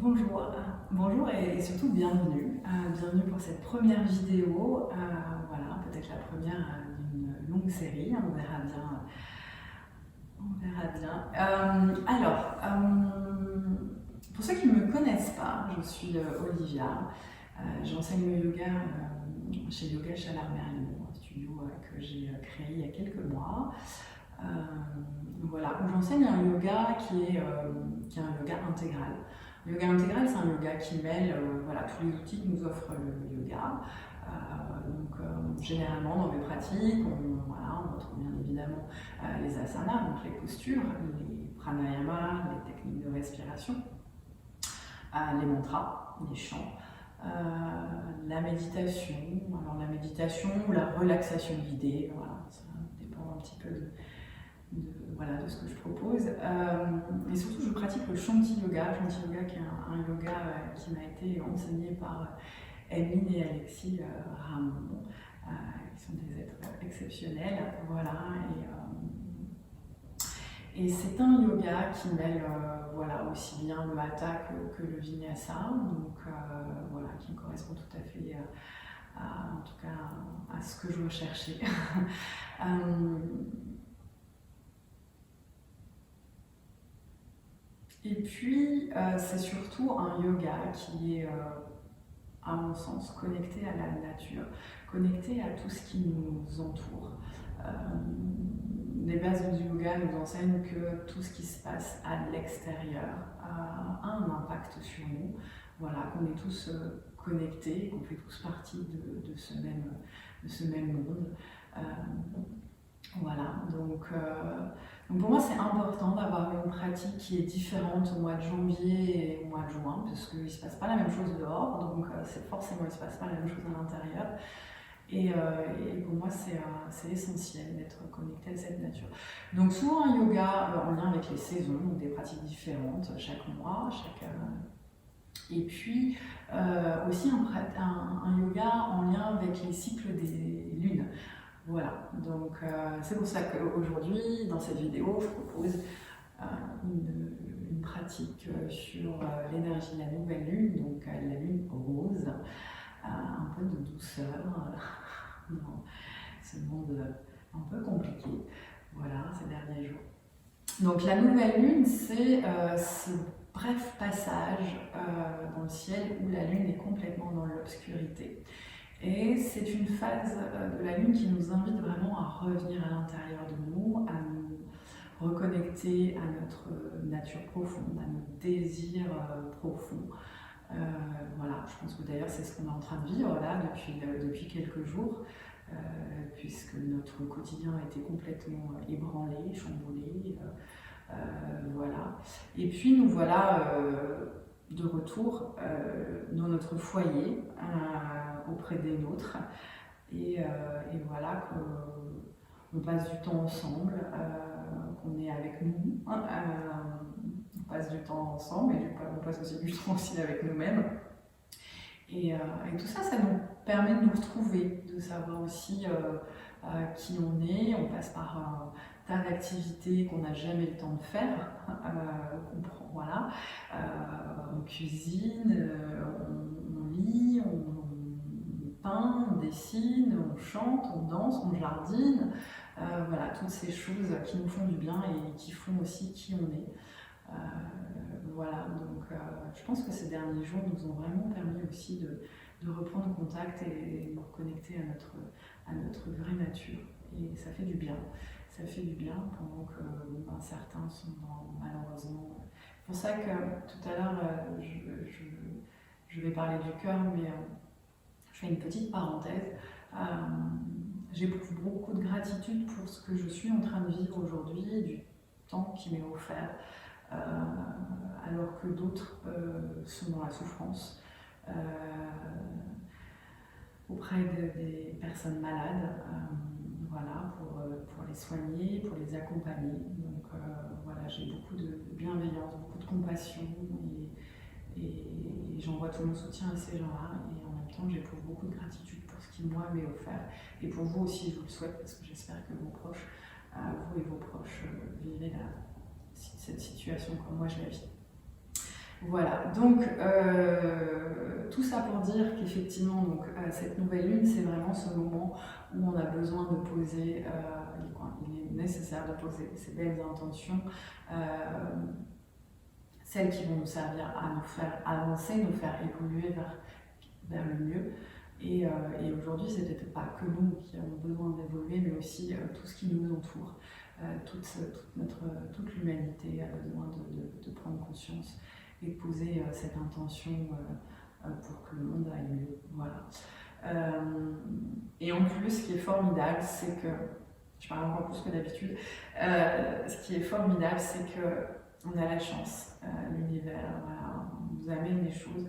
Bonjour et surtout bienvenue. Bienvenue pour cette première vidéo. Voilà, peut-être la première d'une longue série, on verra bien. On verra bien. Pour ceux qui ne me connaissent pas, je suis Olivia. J'enseigne le yoga chez Yoga Chalar Merlin, un studio que j'ai créé il y a quelques mois. Voilà, où j'enseigne un yoga qui est un yoga intégral. Le yoga intégral, c'est un yoga qui mêle voilà, tous les outils que nous offre le yoga. Généralement, dans mes pratiques, on retrouve bien évidemment les asanas, donc les postures, les pranayamas, les techniques de respiration, les mantras, les chants, la méditation. Alors la méditation ou la relaxation guidée, voilà, ça dépend un petit peu de ce que je propose. Et surtout, je pratique le Shanti Yoga. Shanti Yoga qui est un yoga qui m'a été enseigné par Emeline et Alexis Ramon, qui sont des êtres exceptionnels. Voilà, et c'est un yoga qui mêle voilà, aussi bien le hatha que le vinyasa, donc voilà, qui me correspond tout à fait en tout cas à ce que je recherchais. Et puis, c'est surtout un yoga qui est, à mon sens, connecté à la nature, connecté à tout ce qui nous entoure. Les bases du yoga nous enseignent que tout ce qui se passe à l'extérieur a un impact sur nous. Voilà, qu'on est tous connectés, qu'on fait tous partie de ce même monde. Voilà, donc pour moi c'est important d'avoir une pratique qui est différente au mois de janvier et au mois de juin, parce qu'il ne se passe pas la même chose dehors, donc forcément il ne se passe pas la même chose à l'intérieur. Et pour moi c'est essentiel d'être connecté à cette nature. Donc souvent un yoga en lien avec les saisons, donc des pratiques différentes chaque mois, et puis aussi un yoga en lien avec les cycles des lunes. Voilà, donc c'est pour ça qu'aujourd'hui, dans cette vidéo, je propose une pratique sur l'énergie de la nouvelle lune, donc la lune rose, un peu de douceur dans ce monde un peu compliqué, voilà, ces derniers jours. Donc la nouvelle lune, c'est ce bref passage dans le ciel où la lune est complètement dans l'obscurité. Et c'est une phase de la lune qui nous invite vraiment à revenir à l'intérieur de nous, à nous reconnecter à notre nature profonde, à nos désirs profonds. Voilà, je pense que d'ailleurs c'est ce qu'on est en train de vivre là depuis quelques jours, puisque notre quotidien a été complètement ébranlé, chamboulé. Voilà. Et puis nous voilà de retour dans notre foyer, auprès des nôtres, et voilà qu'on passe du temps ensemble, qu'on est avec nous, on passe du temps ensemble, et on passe aussi du temps aussi avec nous-mêmes. Et tout ça, ça nous permet de nous retrouver, de savoir aussi qui on est. On passe par un tas d'activités qu'on n'a jamais le temps de faire. Voilà. On cuisine, on lit, on peint, on dessine, on chante, on danse, on jardine. Voilà, toutes ces choses qui nous font du bien et qui font aussi qui on est. Voilà, donc je pense que ces derniers jours nous ont vraiment permis aussi de reprendre contact et de nous reconnecter à notre vraie nature. Et ça fait du bien. Ça fait du bien pendant que certains sont malheureusement. C'est pour ça que tout à l'heure, je vais parler du cœur, mais je fais une petite parenthèse. J'éprouve beaucoup de gratitude pour ce que je suis en train de vivre aujourd'hui, du temps qui m'est offert. Alors que d'autres sont dans la souffrance, auprès des personnes malades, voilà, pour les soigner, pour les accompagner. Donc voilà, j'ai beaucoup de bienveillance, beaucoup de compassion, et j'envoie tout mon soutien à ces gens-là, et en même temps j'éprouve beaucoup de gratitude pour ce qui moi m'est offert, et pour vous aussi je vous le souhaite, parce que j'espère que vos proches, vous et vos proches, vivez cette situation comme moi je la vis. Voilà, donc tout ça pour dire qu'effectivement, cette nouvelle lune, c'est vraiment ce moment où on a besoin de poser, il est nécessaire de poser ces belles intentions, celles qui vont nous servir à nous faire avancer, nous faire évoluer vers le mieux. Et aujourd'hui, c'est peut-être pas que nous qui avons besoin d'évoluer, mais aussi tout ce qui nous entoure. Toute l'humanité a besoin de prendre conscience et de poser cette intention pour que le monde aille mieux. Voilà. Et en plus, ce qui est formidable, c'est que, je parle encore plus que d'habitude, ce qui est formidable, c'est qu'on a la chance, l'univers voilà, nous amène des choses.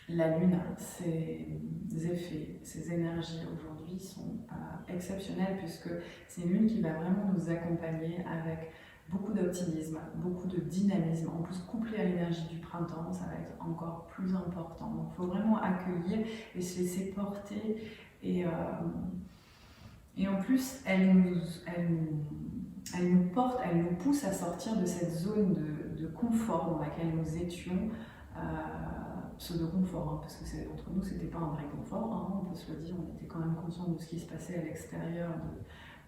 La Lune, ses effets, ses énergies aujourd'hui sont exceptionnelles puisque c'est une Lune qui va vraiment nous accompagner avec beaucoup d'optimisme, beaucoup de dynamisme. En plus, couplé à l'énergie du printemps, ça va être encore plus important. Donc, il faut vraiment accueillir et se laisser porter. Et en plus, elle nous porte, elle nous pousse à sortir de cette zone de confort dans laquelle nous étions. Pseudo-confort, hein, parce que entre nous, c'était pas un vrai confort, hein, on peut se le dire, on était quand même conscient de ce qui se passait à l'extérieur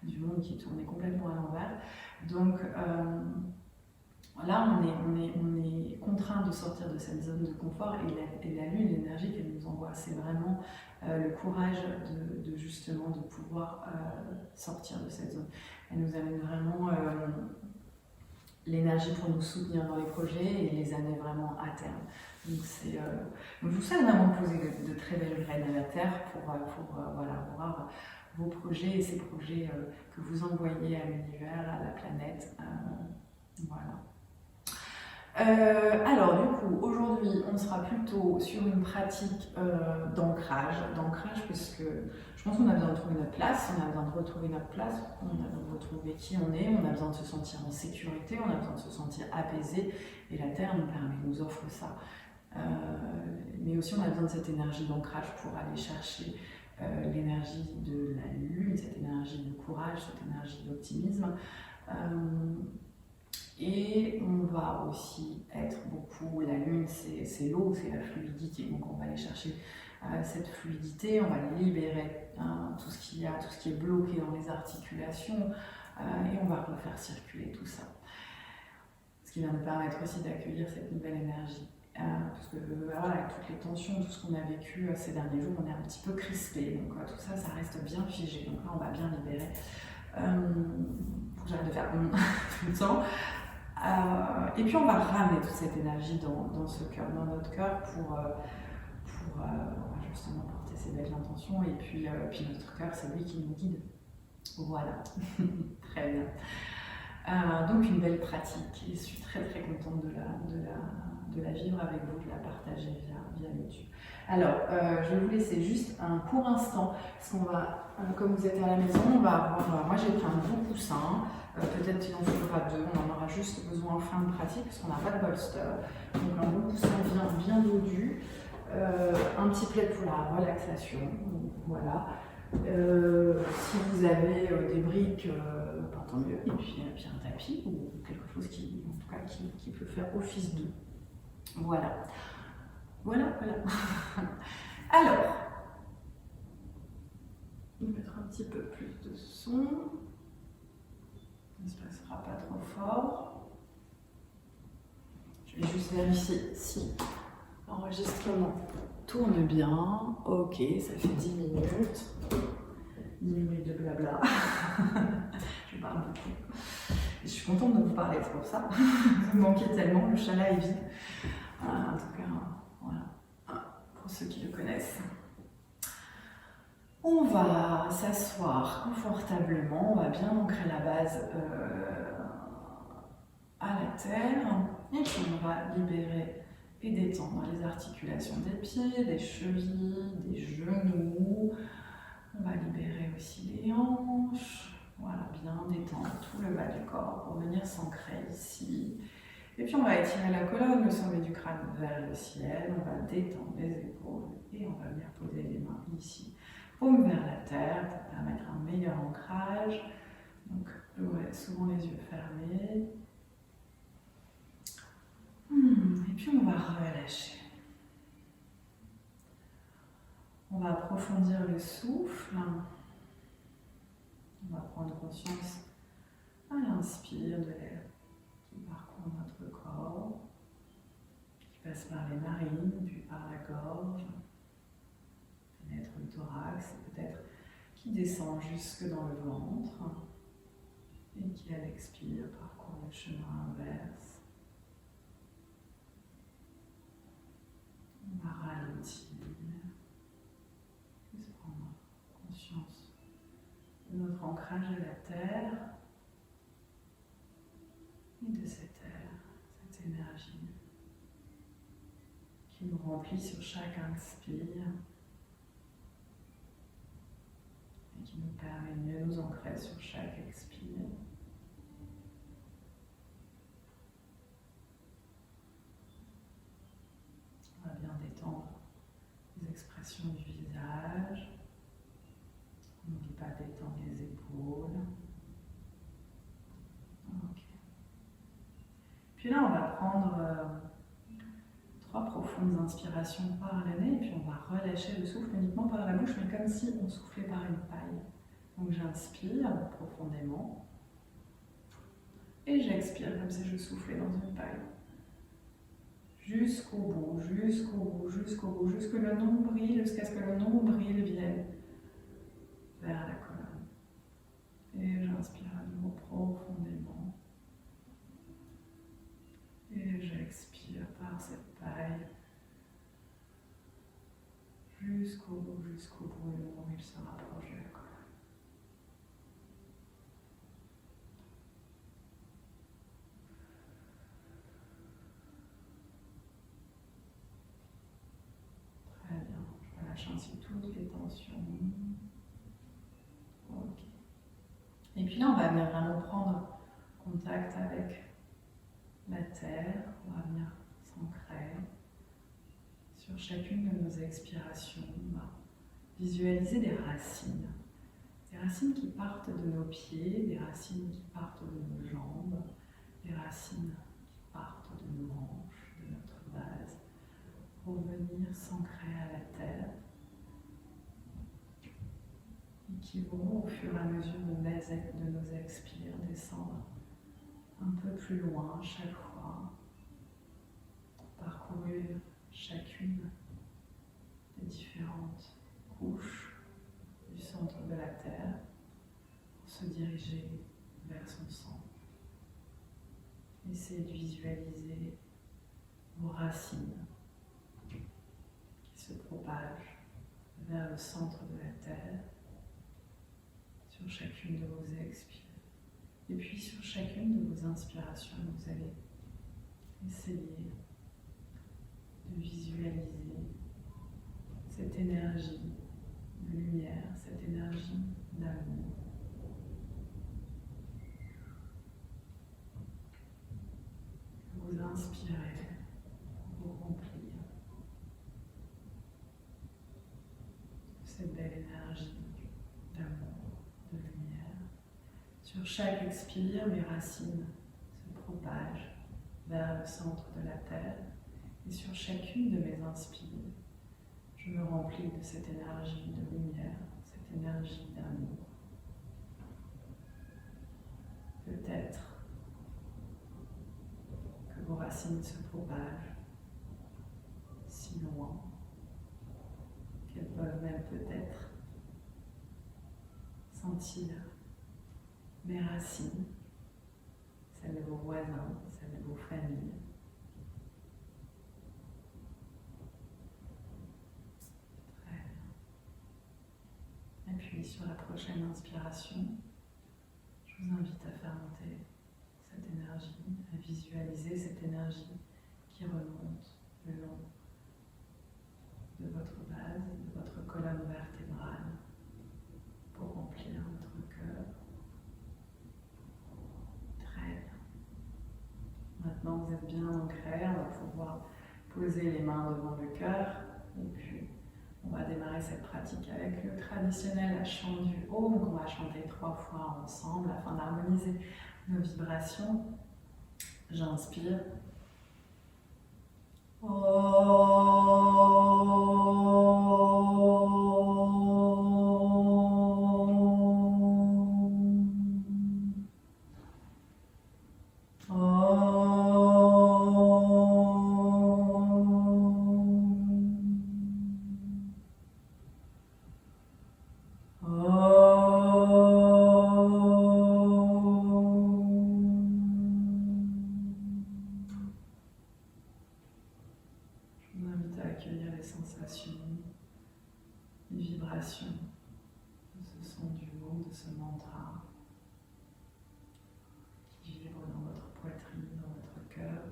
du monde qui tournait complètement à l'envers. Donc là, on est contraint de sortir de cette zone de confort et la Lune, l'énergie qu'elle nous envoie, c'est vraiment le courage justement de pouvoir sortir de cette zone. Elle nous amène vraiment l'énergie pour nous soutenir dans les projets et les amener vraiment à terme. Donc, donc je vous souhaite vraiment de poser de très belles graines à la terre pour voilà, voir vos projets et ces projets que vous envoyez à l'univers, à la planète. Voilà. Alors du coup, aujourd'hui, on sera plutôt sur une pratique d'ancrage, puisque je pense qu'on a besoin de trouver notre place, on a besoin de retrouver notre place, on a besoin de retrouver qui on est, on a besoin de se sentir en sécurité, on a besoin de se sentir apaisé, et la Terre nous offre ça. Mais aussi, on a besoin de cette énergie d'ancrage pour aller chercher l'énergie de la Lune, cette énergie de courage, cette énergie d'optimisme. Et on va aussi être beaucoup, la Lune c'est l'eau, c'est la fluidité, donc on va aller chercher cette fluidité, on va libérer tout ce qui est bloqué dans les articulations et on va refaire circuler tout ça. Ce qui va nous permettre aussi d'accueillir cette nouvelle énergie. Parce que voilà, avec toutes les tensions, tout ce qu'on a vécu ces derniers jours, on est un petit peu crispé, donc tout ça, ça reste bien figé, donc là on va bien libérer. Faut que j'arrête de faire tout le temps. Et puis on va ramener toute cette énergie dans ce cœur, dans notre cœur pour justement porter ces belles intentions. Et puis notre cœur, c'est lui qui nous guide. Voilà, très bien. Donc une belle pratique. Et je suis très très contente de la vivre avec vous, de la partager via YouTube. Alors, je vais vous laisser juste un court instant, parce qu'on va, comme vous êtes à la maison, on va avoir, moi j'ai pris un beau coussin, peut-être qu'il en faudra deux, on en aura juste besoin en fin de pratique, parce qu'on n'a pas de bolster. Donc un beau coussin bien dodu, un petit plaid pour la relaxation, voilà. Si vous avez des briques, tant mieux, et puis un tapis, ou quelque chose qui peut faire office d'eux. Voilà. Alors, on va mettre un petit peu plus de son. J'espère que ce ne sera pas trop fort. Je vais juste vérifier si l'enregistrement tourne bien. Ok, ça fait 10 minutes. 10 minutes de blabla. Je parle beaucoup. Je suis contente de vous parler, c'est pour ça. Vous me manquez tellement, le chat là est vide. En tout cas, voilà, pour ceux qui le connaissent. On va s'asseoir confortablement, on va bien ancrer la base à la terre, et puis on va libérer et détendre les articulations des pieds, des chevilles, des genoux. On va libérer aussi les hanches. Voilà, bien détendre tout le bas du corps pour venir s'ancrer ici. Et puis on va étirer la colonne, le sommet du crâne vers le ciel, on va détendre les épaules et on va venir poser les mains ici, paume vers la terre pour permettre un meilleur ancrage. Donc souvent les yeux fermés. relâcher. On va approfondir le souffle. On va prendre conscience à l'inspire de l'air qui parcourt notre corps, qui passe par les narines, puis par la gorge, pénètre le thorax et peut-être qui descend jusque dans le ventre et qui à l'expire parcourt le chemin inverse. On va ralentir, juste prendre conscience de notre ancrage à la terre et de cette air, cette énergie qui nous remplit sur chaque inspire et qui nous permet de mieux nous ancrer sur chaque expire. On va bien détendre les expressions du visage. On n'oublie pas de détendre les épaules. Ok. Puis là, on va prendre 3 profondes inspirations par le nez, et puis on va relâcher le souffle uniquement par la bouche, mais comme si on soufflait par une paille. Donc j'inspire profondément, et j'expire comme si je soufflais dans une paille. Jusqu'au bout, jusqu'au bout, jusqu'au bout, jusque le nombril, jusqu'à ce que le nombril vienne vers la colonne. Et j'inspire à nouveau profondément. Et j'expire par cette paille jusqu'au bout, et le nombril se rapproche de la colonne. Très bien, je relâche ainsi toutes les tensions. Ok. Et puis là, on va venir vraiment prendre contact avec la terre. On va venir s'ancrer sur chacune de nos expirations. On va visualiser des racines. Des racines qui partent de nos pieds, des racines qui partent de nos jambes, des racines qui partent de nos hanches, de notre base, pour venir s'ancrer à la terre et qui vont, au fur et à mesure de nos expires, descendre un peu plus loin chaque fois, parcourir chacune des différentes couches du centre de la Terre pour se diriger vers son centre. Essayez de visualiser vos racines qui se propagent vers le centre de la Terre sur chacune de vos expirations. Et puis sur chacune de vos inspirations, vous allez essayer de visualiser cette énergie de lumière, cette énergie d'amour. Vous inspirez, vous remplir de cette belle énergie d'amour, de lumière. Sur chaque expire, mes racines se propagent vers le centre de la Terre. Et sur chacune de mes inspires, je me remplis de cette énergie de lumière, cette énergie d'amour. Peut-être que vos racines se propagent si loin qu'elles peuvent même peut-être sentir mes racines, celles de vos voisins, celles de vos familles. Très bien. Et puis sur la prochaine inspiration, je vous invite à faire monter cette énergie, à visualiser cette énergie qui remonte le long de votre base, de votre colonne vertébrale, pour remplir votre cœur. Très bien. Maintenant, vous êtes bien ancré, on va pouvoir poser les mains devant le cœur et puis on va démarrer cette pratique avec le traditionnel chant du Om qu'on va chanter 3 fois ensemble afin d'harmoniser nos vibrations. J'inspire. Accueillir les sensations, les vibrations de ce son du mot, de ce mantra qui vibre dans votre poitrine, dans votre cœur.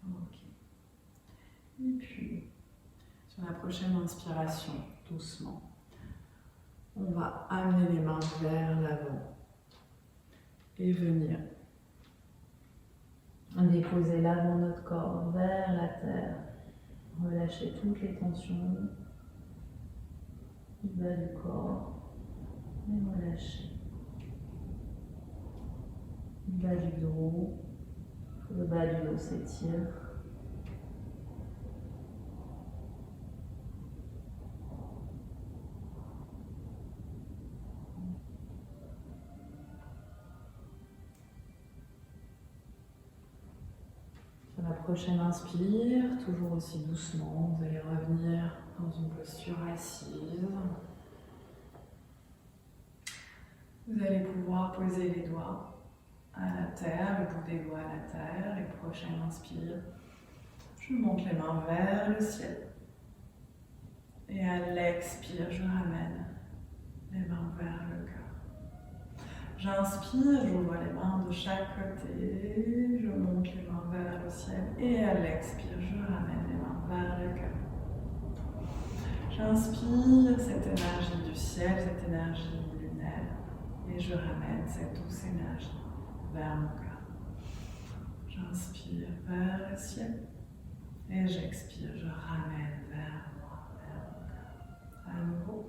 Ok. Et puis, sur la prochaine inspiration, doucement, on va amener les mains vers l'avant et venir déposer l'avant de notre corps vers la terre. Relâchez toutes les tensions du bas du corps et relâchez. Le bas du dos, le bas du dos s'étire. Sur la prochaine inspire, toujours aussi doucement, vous allez revenir dans une posture assise. Vous allez pouvoir poser les doigts à la terre, le bout des doigts à la terre. Et prochaine inspire, je monte les mains vers le ciel. Et à l'expire, je ramène les mains vers le cœur. J'inspire, j'ouvre les mains de chaque côté, je monte les mains vers le ciel et à l'expire, je ramène les mains vers le cœur. J'inspire cette énergie du ciel, cette énergie lunaire et je ramène cette douce énergie vers mon cœur. J'inspire vers le ciel et j'expire, je ramène vers moi, vers mon cœur. À nouveau.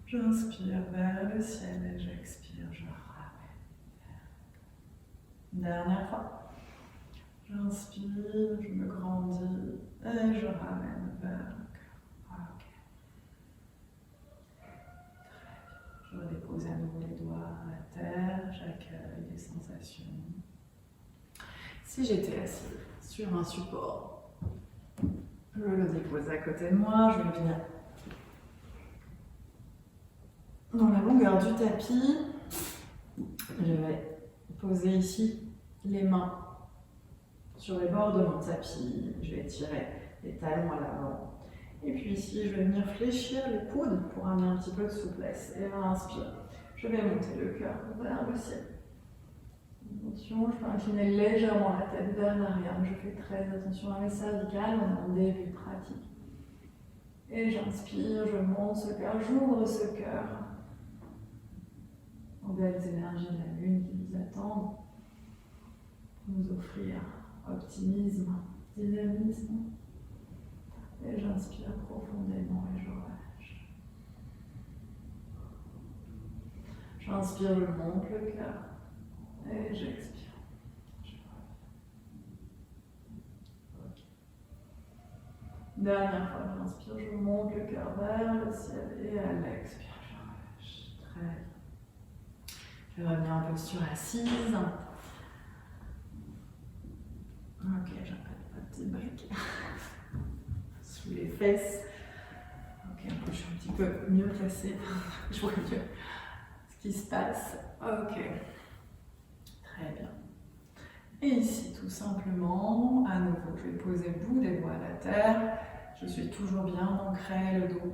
J'inspire vers le ciel et j'expire, je ramène. Dernière fois. J'inspire, je me grandis et je ramène vers le cœur. Ok. Très bien. Je redépose à nouveau les doigts à la terre, j'accueille les sensations. Si j'étais assise sur un support, je le dépose à côté de moi, je viens dans la longueur du tapis. Je vais poser ici les mains sur les bords de mon tapis. Je vais tirer les talons à l'avant. Et puis ici, je vais venir fléchir les coudes pour amener un petit peu de souplesse. Et à l'inspire, je vais monter le cœur vers le ciel. Attention, je peux incliner légèrement la tête vers l'arrière. Je fais très attention à mes cervicales, on est en début de pratique. Et j'inspire, je monte ce cœur, j'ouvre ce cœur aux belles énergies de la lune qui nous attendent pour nous offrir optimisme, dynamisme. Et j'inspire profondément et je relâche. J'inspire, je monte le cœur et j'expire. Je reviens. Okay. Dernière fois, j'inspire, je monte le cœur vers le ciel et à l'expire, je relâche. Très bien. Je vais revenir en posture assise. Ok, j'appelle ma petite brique sous les fesses. Ok, je suis un petit peu mieux placée. Je vois mieux ce qui se passe. Ok, très bien. Et ici, tout simplement, à nouveau, je vais poser le bout des doigts à la terre. Je suis toujours bien ancrée, le dos.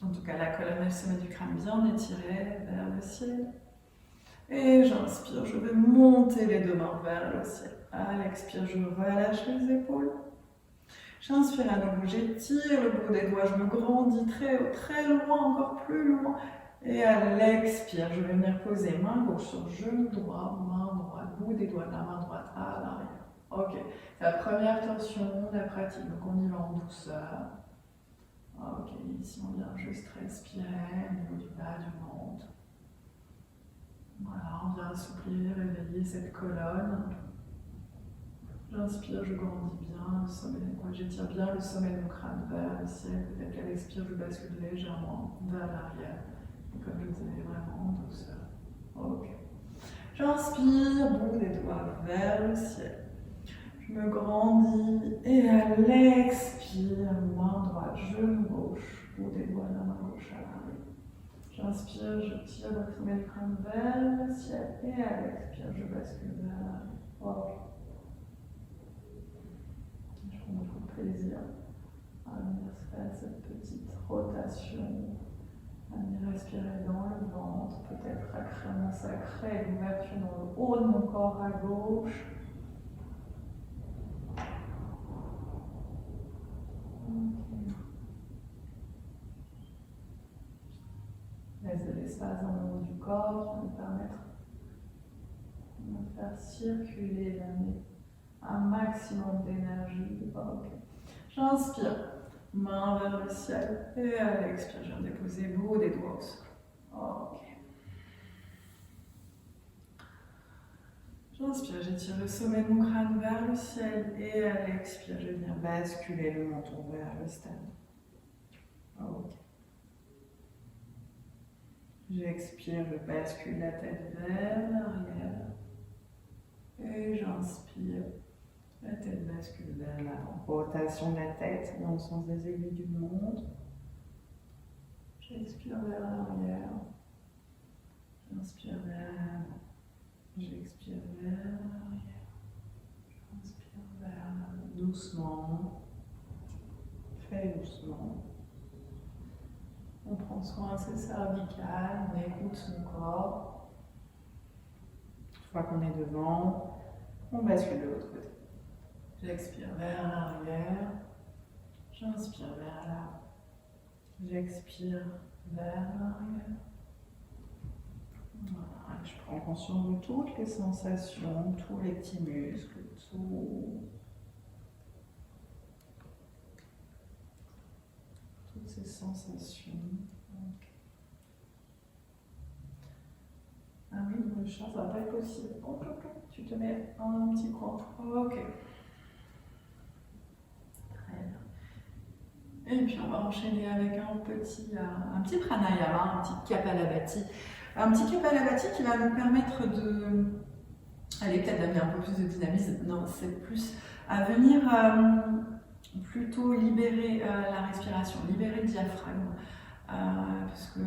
En tout cas, la colonne et le sommet du crâne bien étirés vers le ciel. Et j'inspire, je vais monter les deux mains vers le ciel. À l'expire, je relâche les épaules. J'inspire à nouveau, j'étire le bout des doigts, je me grandis très haut, très loin, encore plus loin. Et à l'expire, je vais venir poser main gauche sur genou droit, main droite, bout des doigts de la main droite à l'arrière. Ok, c'est la première tension de la pratique, donc on y va en douceur. Ok, ici on vient juste respirer au niveau du bas du ventre. Voilà, on vient assouplir, réveiller cette colonne. J'inspire, je grandis bien, le sommet, j'étire bien le sommet de mon crâne vers le ciel. Peut-être qu'à l'expire, je bascule légèrement vers l'arrière. Et comme je disais, vraiment en douceur. Ok. J'inspire, bout des doigts vers le ciel. Je me grandis et à l'expire, main droite, genou gauche, bout des doigts de la main gauche à l'arrière. J'inspire, je tire le sommet du crâne vers le ciel et à l'expire, je bascule vers l'arrière. Ok. Je prends beaucoup de plaisir à venir faire cette petite rotation, à venir respirer dans le ventre, peut-être à commencer à créer l'ouverture dans le haut de mon corps à gauche. Okay. Laisse de l'espace dans le haut du corps qui va me permettre de me faire circuler un maximum d'énergie. Ok. J'inspire, main vers le ciel, et à l'expire, je viens déposer le bout des doigts au sol. Ok. J'inspire, j'étire le sommet de mon crâne vers le ciel, et à l'expire, je viens basculer le menton vers le sternum. Ok. J'expire, je bascule la tête vers l'arrière. Et j'inspire, la tête bascule vers l'avant. Rotation de la tête dans le sens des aiguilles d'une montre. J'expire vers l'arrière. J'inspire vers l'avant. J'expire vers l'arrière. J'inspire vers l'avant. Doucement. Très doucement. On prend soin de ses cervicales, on écoute son corps. Une fois qu'on est devant, on bascule de l'autre côté. J'expire vers l'arrière, j'inspire vers l'avant. J'expire vers l'arrière. Voilà, je prends conscience de toutes les sensations, tous les petits muscles, toutes ces sensations. Okay. Ah oui, le chat, ça va pas être possible. Oh, tu te mets dans un petit coin. Ok. Très bien. Et puis on va enchaîner avec un petit pranayama, un petit kapalabhati. Un petit kapalabhati qui va nous permettre de... Allez, peut-être d'amener un peu plus de dynamisme. Non, c'est plus à venir plutôt libérer la respiration, libérer le diaphragme. Parce que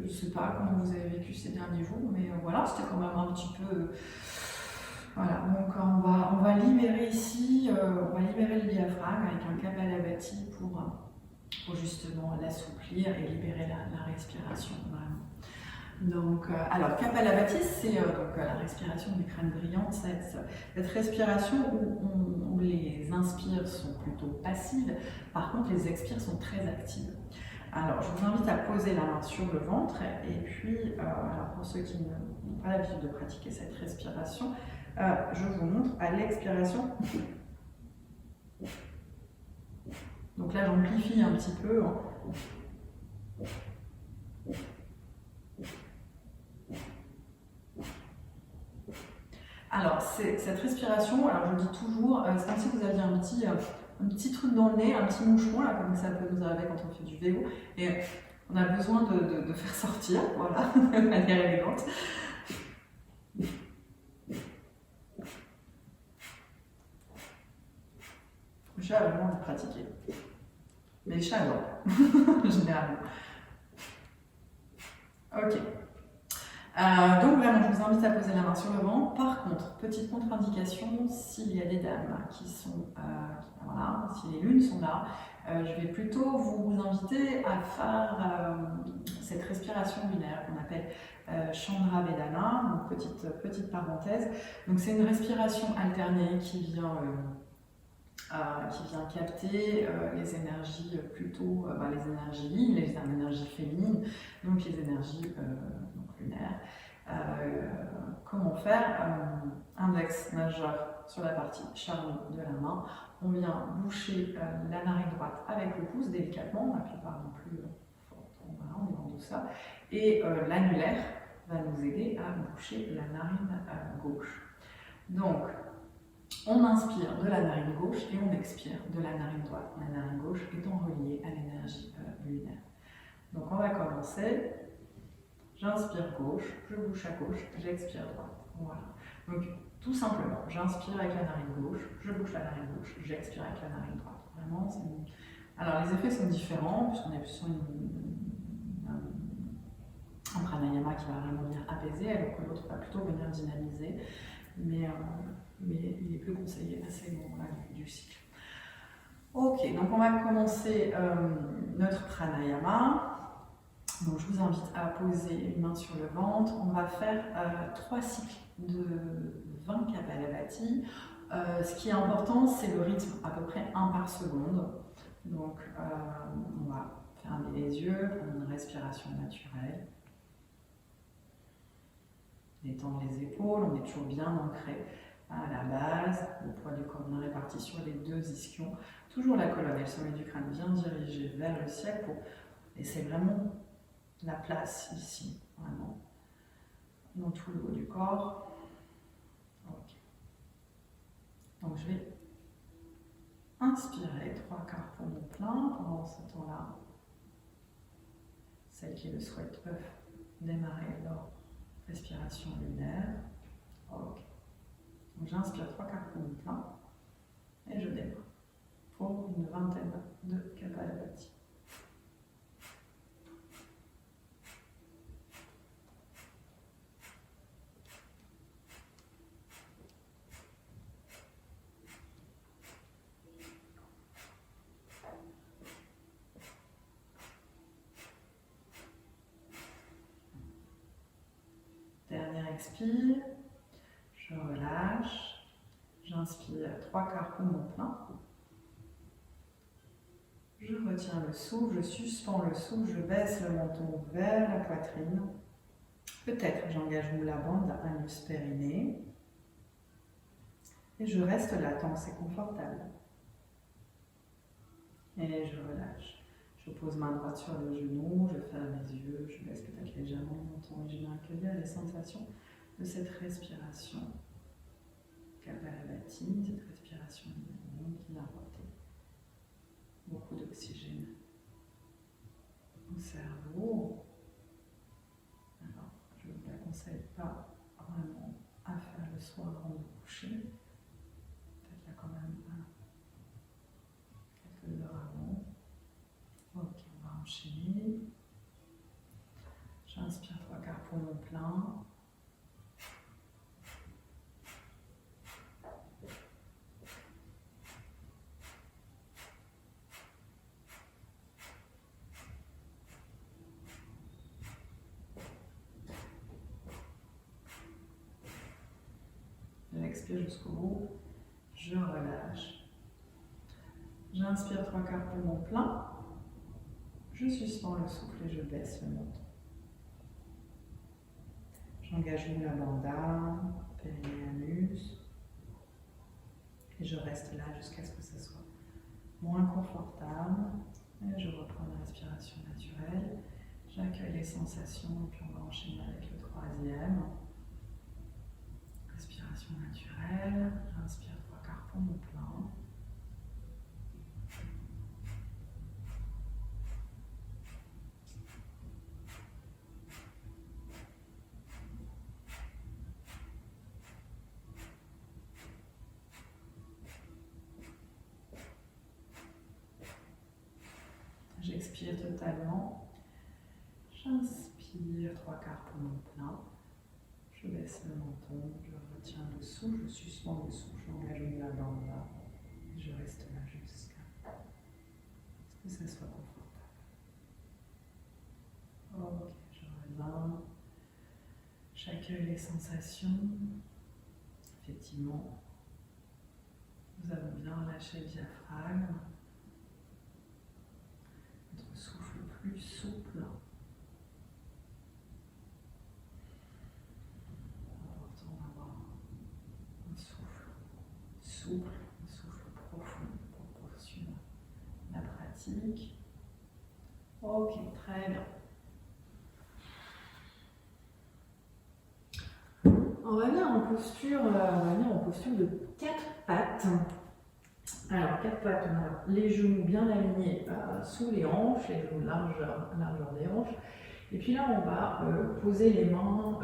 je ne sais pas comment vous avez vécu ces derniers jours, mais voilà, c'était quand même un petit peu... Voilà, donc on va libérer ici, on va libérer le diaphragme avec un kapalabhati pour justement l'assouplir et libérer la respiration, vraiment. Donc, alors kapalabhati, c'est donc la respiration du crâne brillant, cette respiration où les inspires sont plutôt passives, par contre les expires sont très actives. Alors, je vous invite à poser la main sur le ventre et puis, alors pour ceux qui n'ont pas l'habitude de pratiquer cette respiration, je vous montre à l'expiration. Donc là, j'amplifie un petit peu. Alors, cette respiration, alors je dis toujours, c'est comme si vous aviez un petit truc dans le nez, un petit moucheron, là, comme ça peut nous arriver quand on fait du vélo, et on a besoin de faire sortir, voilà, de manière élégante. Le chat a vraiment envie de pratiquer. Mais les chats adorent, généralement. Ok. Donc vraiment, je vous invite à poser la main sur le ventre. Par contre, petite contre-indication, s'il y a des dames qui sont, voilà, si les lunes sont là, je vais plutôt vous inviter à faire cette respiration lunaire qu'on appelle Chandra Vedana, donc petite parenthèse. Donc c'est une respiration alternée qui vient capter les énergies plutôt, les énergies yin, les énergies féminines, donc les énergies lunaires. Comment faire index majeur sur la partie charnue de la main. On vient boucher la narine droite avec le pouce délicatement, la plupart non plus fort, voilà, on est en douceur. Et l'annulaire va nous aider à boucher la narine gauche. Donc, On inspire de la narine gauche et on expire de la narine droite. La narine gauche étant reliée à l'énergie lunaire. Donc on va commencer. J'inspire gauche, je bouche à gauche, j'expire droite. Voilà. Donc tout simplement, j'inspire avec la narine gauche, je bouche la narine gauche, j'expire avec la narine droite. Vraiment, c'est... Alors les effets sont différents puisqu'on est plus sur un pranayama qui va vraiment venir apaiser, alors que l'autre va plutôt venir dynamiser. Mais il est plus conseillé à ces moments-là du cycle. Ok, donc on va commencer notre pranayama. Donc je vous invite à poser une main sur le ventre. On va faire 3 cycles de 20 Kapalabhati. Ce qui est important, c'est le rythme, à peu près 1 par seconde. Donc on va fermer les yeux, prendre une respiration naturelle. Détendre les épaules, on est toujours bien ancré à la base, le poids du corps bien réparti sur les 2 ischions. Toujours la colonne et le sommet du crâne bien dirigés vers le ciel pour laisser vraiment la place ici, vraiment, dans tout le haut du corps. Ok. Donc je vais inspirer 3/4 poumon plein pendant ce temps-là. Celles qui le souhaitent peuvent démarrer leur respiration lunaire. Ok. Donc j'inspire 3/4 poumon plein et je démarre pour une vingtaine de Kapalabhati. Dernière expire, je relâche, j'inspire 3/4 poumon plein, je retiens le souffle, je suspends le souffle, je baisse le menton vers la poitrine, peut-être j'engage la bande à anus périnée, et je reste là tant que c'est confortable, et je relâche. Je pose main droite sur le genou, je ferme les yeux, je baisse peut-être légèrement le menton et je viens accueillir les sensations de cette respiration Kapalabhati, cette respiration qui vient apporter beaucoup d'oxygène au cerveau. Alors, je ne vous la conseille pas vraiment à faire le soir avant de vous coucher. Faites-la quand même quelques heures avant. Ok, on va enchaîner. J'inspire 3/4 poumon plein. J'expire jusqu'au bout. Je relâche. J'inspire 3/4 poumon plein. Je suspends le souffle et je baisse le menton. J'engage la bandha, périnée-anus. Et je reste là jusqu'à ce que ce soit moins confortable. Et je reprends la respiration naturelle. J'accueille les sensations et puis on va enchaîner avec le 3e. Respiration naturelle. J'inspire 3/4 poumon plein. J'expire totalement. J'inspire 3/4 poumon plein. Je baisse le menton, je retiens le souffle, je suspends le souffle, j'engage la bandha. Et je reste là jusqu'à ce que ça soit confortable. Ok, je reviens. J'accueille les sensations. Effectivement, nous avons bien relâché le diaphragme. Notre souffle plus souple. Important d'avoir un souffle souple, un souffle profond pour poursuivre la pratique. Ok, très bien. On va venir en posture de 4 pattes. Alors, 4 pattes, on a les genoux bien alignés sous les hanches, les genoux largeur des hanches. Et puis là, on va poser les mains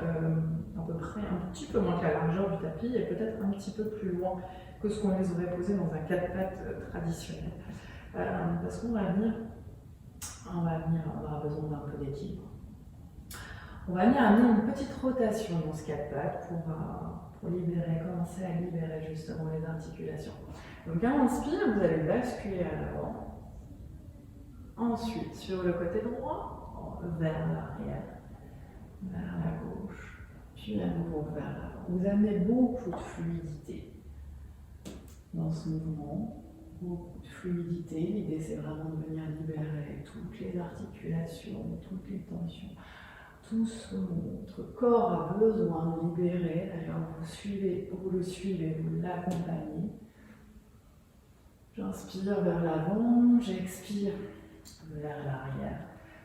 à peu près un petit peu moins que la largeur du tapis et peut-être un petit peu plus loin que ce qu'on les aurait posés dans un 4 pattes traditionnel. Parce qu'on va venir, on aura besoin d'un peu d'équilibre. On va venir amener une petite rotation dans ce 4 pattes pour libérer, commencer à libérer justement les articulations. Donc à l'inspire, vous allez basculer à l'avant. Ensuite, sur le côté droit, vers l'arrière, vers la gauche, puis à nouveau vers l'avant. Vous amenez beaucoup de fluidité dans ce mouvement, beaucoup de fluidité. L'idée, c'est vraiment de venir libérer toutes les articulations, toutes les tensions. Tout ce que votre corps a besoin de libérer. D'ailleurs, vous le suivez, vous l'accompagnez. J'inspire vers l'avant, j'expire vers l'arrière.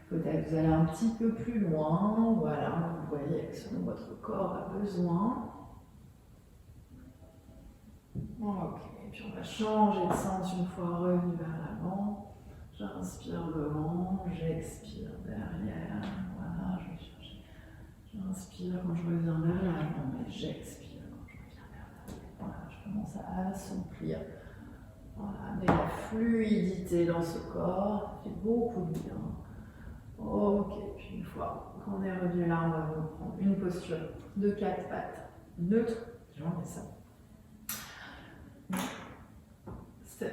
Peut-être vous allez un petit peu plus loin, voilà, vous voyez ce dont votre corps a besoin. Ok, et puis on va changer de sens une fois revenu vers l'avant. J'inspire devant, j'expire derrière, voilà, je vais chercher. J'inspire quand je reviens vers l'avant, et j'expire quand je reviens vers l'avant. Voilà, je commence à assouplir. Voilà, amener la fluidité dans ce corps, ça fait beaucoup de bien. Ok, puis une fois qu'on est revenu là, on va reprendre une posture de 4 pattes neutre. Je vais enlever ça.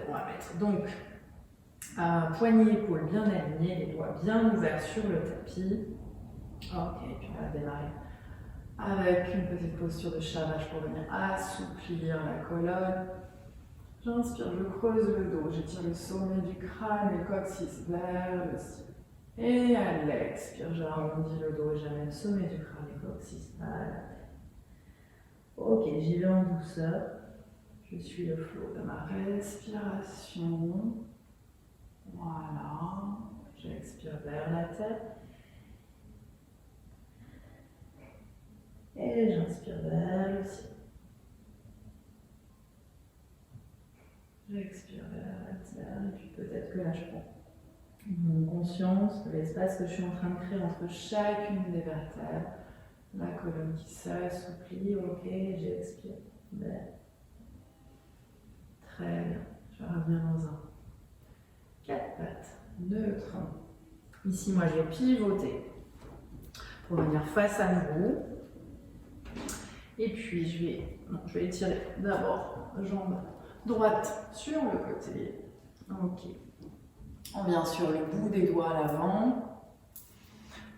On va mettre donc poignet épaule bien aligné, les doigts bien ouverts sur le tapis. Ok, puis on va démarrer avec une petite posture de Shavasana pour venir assouplir la colonne. J'inspire, je creuse le dos, j'étire le sommet du crâne, le coccyx vers le ciel. Et à l'expire, j'arrondis le dos et j'amène le sommet du crâne, le coccyx vers la tête. Ok, j'y vais en douceur. Je suis le flot de ma respiration. Voilà. J'expire vers la tête. Et j'inspire vers le ciel. J'expire vers la terre. Et puis peut-être que là je prends mon conscience de l'espace que je suis en train de créer entre chacune des vertèbres. La colonne qui s'assouplit. Ok, j'expire vers. Très bien, je reviens dans un 4 pattes neutre. Ici, moi, je vais pivoter pour venir face à nouveau. Et puis, je vais étirer d'abord jambe droite sur le côté. Ok. On vient sur le bout des doigts à l'avant.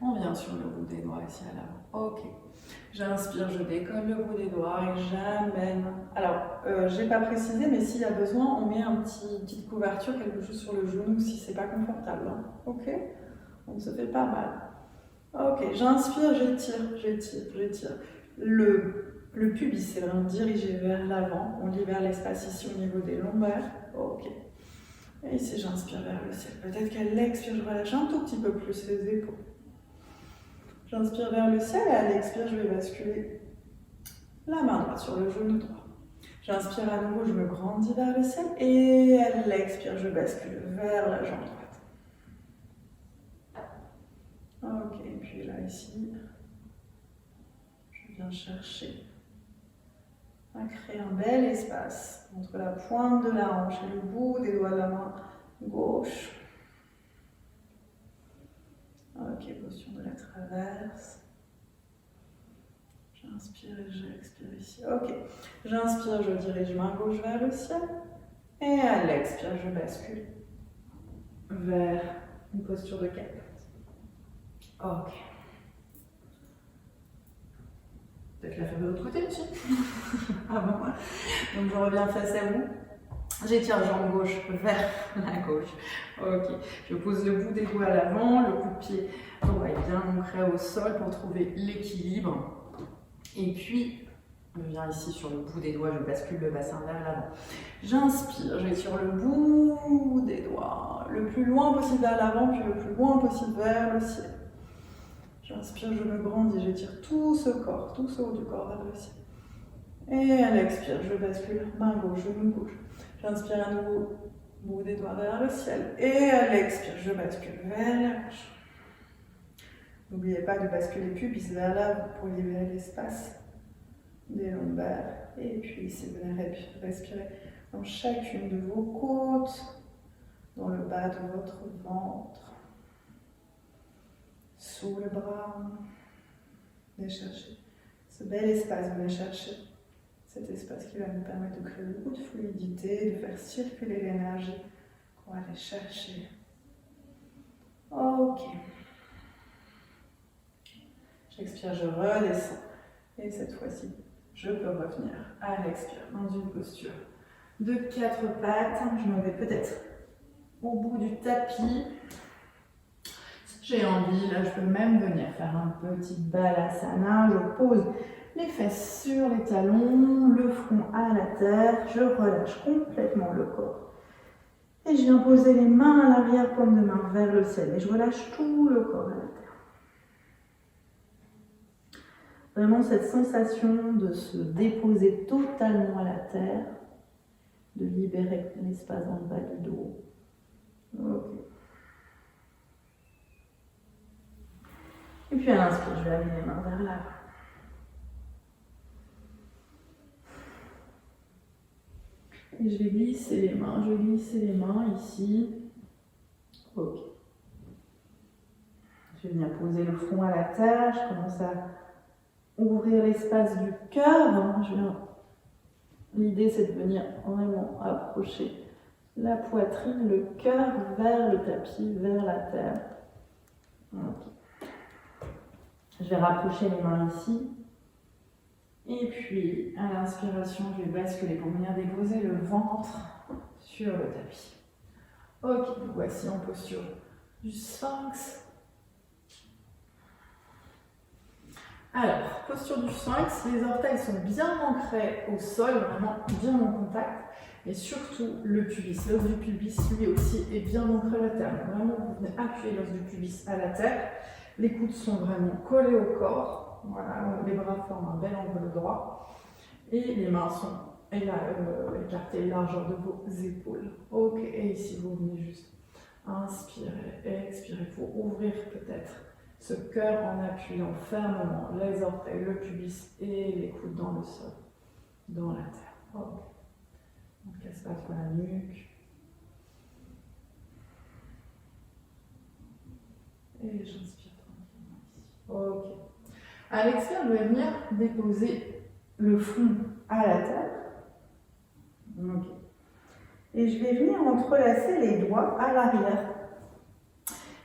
On vient sur le bout des doigts ici à l'avant. Ok. J'inspire, je décolle le bout des doigts et j'amène. Alors, j'ai pas précisé, mais s'il y a besoin, on met une petite couverture, quelque chose sur le genou si c'est pas confortable. Hein. Ok? Donc ça fait pas mal. Ok, j'inspire, j'étire. Le pubis, c'est vraiment dirigé vers l'avant. On libère l'espace ici au niveau des lombaires. Ok. Et ici, j'inspire vers le ciel. Peut-être qu'à l'expire, je relâche un tout petit peu plus les épaules. J'inspire vers le ciel et à l'expire, je vais basculer la main droite sur le genou droit. J'inspire à nouveau, je me grandis vers le ciel et à l'expire, je bascule vers la jambe droite. Ok, et puis là, ici, je viens chercher à créer un bel espace entre la pointe de la hanche et le bout des doigts de la main gauche. Ok, posture de la traverse. J'inspire et j'expire ici. Ok, j'inspire, je dirige main gauche vers le ciel. Et à l'expire, je bascule vers une posture de 4 pattes. Ok. Peut-être la faire de l'autre côté aussi. Ah bon. Donc je reviens face à vous. J'étire jambe gauche vers la gauche. Ok. Je pose le bout des doigts à l'avant, le coup de pied droit est bien ancré au sol pour trouver l'équilibre. Et puis, je viens ici sur le bout des doigts, je bascule le bassin vers l'avant. J'inspire, j'étire le bout des doigts, le plus loin possible vers l'avant, puis le plus loin possible vers le ciel. J'inspire, je me grandis, j'étire tout ce corps, tout ce haut du corps vers le ciel. Et à l'expire, je bascule, main gauche, genou gauche. J'inspire à nouveau, bout des doigts vers le ciel. Et à l'expire, je bascule vers la gauche. N'oubliez pas de basculer pubis vers là pour libérer l'espace des lombaires. Et puis, si vous venez respirer dans chacune de vos côtes, dans le bas de votre ventre, sous le bras. Venez chercher ce bel espace, venez chercher cet espace qui va nous permettre de créer beaucoup de fluidité, de faire circuler l'énergie qu'on va aller chercher. Ok. J'expire, je redescends. Et cette fois-ci, je peux revenir à l'expire dans une posture de 4 pattes. Je m'en vais peut-être au bout du tapis. Si j'ai envie, là je peux même venir faire un petit balasana. Je pose les fesses sur les talons, le front à la terre. Je relâche complètement le corps. Et je viens poser les mains à l'arrière, paume de main vers le ciel. Et je relâche tout le corps à la terre. Vraiment cette sensation de se déposer totalement à la terre, de libérer l'espace dans le bas du dos. Ok. Et puis à l'inspire, je vais amener les mains vers l'avant. Et je vais glisser les mains ici. Ok. Je vais venir poser le front à la terre, je commence à ouvrir l'espace du cœur. L'idée c'est de venir vraiment approcher la poitrine, le cœur vers le tapis, vers la terre. Okay. Je vais rapprocher les mains ici. Et puis à l'inspiration, je vais basculer pour venir déposer le ventre sur le tapis. Ok, voici en posture du sphinx. Alors, posture du sphinx, les orteils sont bien ancrés au sol, vraiment bien en contact. Et surtout, le pubis, l'os du pubis, lui aussi, est bien ancré à la terre. Vraiment, vous venez appuyer l'os du pubis à la terre. Les coudes sont vraiment collés au corps. Voilà, les bras forment un bel angle droit. Et les mains sont écartées largeur de vos épaules. Ok, et ici, vous venez juste inspirer, expirer pour ouvrir peut-être ce cœur en appuyant fermement les orteils, le pubis et les coudes dans le sol, dans la terre. Ok. Donc espace pour la nuque. Et j'inspire tranquillement ici. Ok. À l'expire, je vais venir déposer le front à la terre. Ok. Et je vais venir entrelacer les doigts à l'arrière.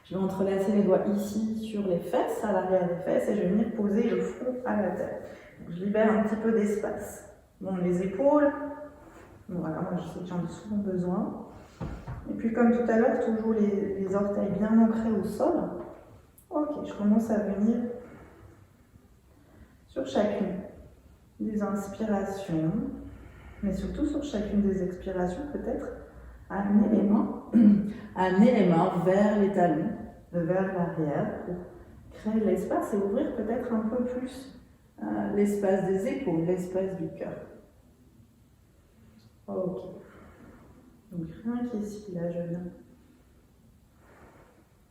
Je vais entrelacer les doigts ici sur les fesses, à l'arrière des fesses, et je vais venir poser le front à la terre. Donc, je libère un petit peu d'espace. Bon, les épaules, voilà, moi je sais que j'en ai souvent besoin. Et puis comme tout à l'heure, toujours les orteils bien ancrés au sol. Ok, je commence à venir sur chacune des inspirations, mais surtout sur chacune des expirations, peut-être amener les mains vers les talons, vers l'arrière, pour créer de l'espace et ouvrir peut-être un peu plus l'espace des épaules, l'espace du cœur. Ok. Donc rien qu'ici, là, je viens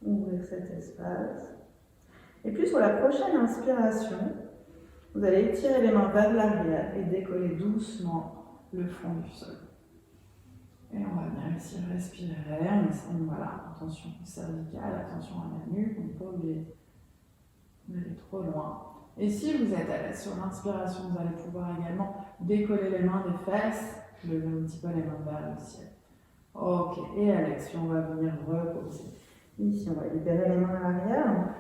ouvrir cet espace. Et puis sur la prochaine inspiration, vous allez étirer les mains vers l'arrière et décoller doucement le front du sol. Et on va bien ici respirer, voilà, attention cervicale, attention à la nuque, on n'est pas obligé d'aller trop loin. Et si vous êtes à l'aise sur l'inspiration, vous allez pouvoir également décoller les mains des fesses, lever un petit peu les mains vers le ciel. Ok, et à l'expire, on va venir reposer. Ici, on va libérer les mains à l'arrière.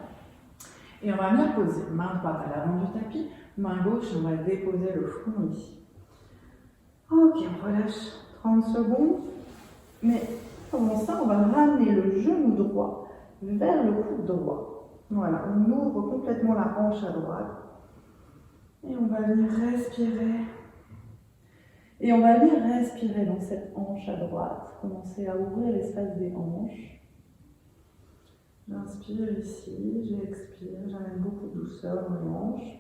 Et on va venir poser main droite à l'avant du tapis, main gauche, on va déposer le front ici. Ok, on relâche 30 secondes. Mais avant ça, on va ramener le genou droit vers le coude droit. Voilà, on ouvre complètement la hanche à droite. Et on va venir respirer. Et on va venir respirer dans cette hanche à droite. Commencer à ouvrir l'espace des hanches. J'inspire ici, j'expire, j'amène beaucoup de douceur dans les hanches.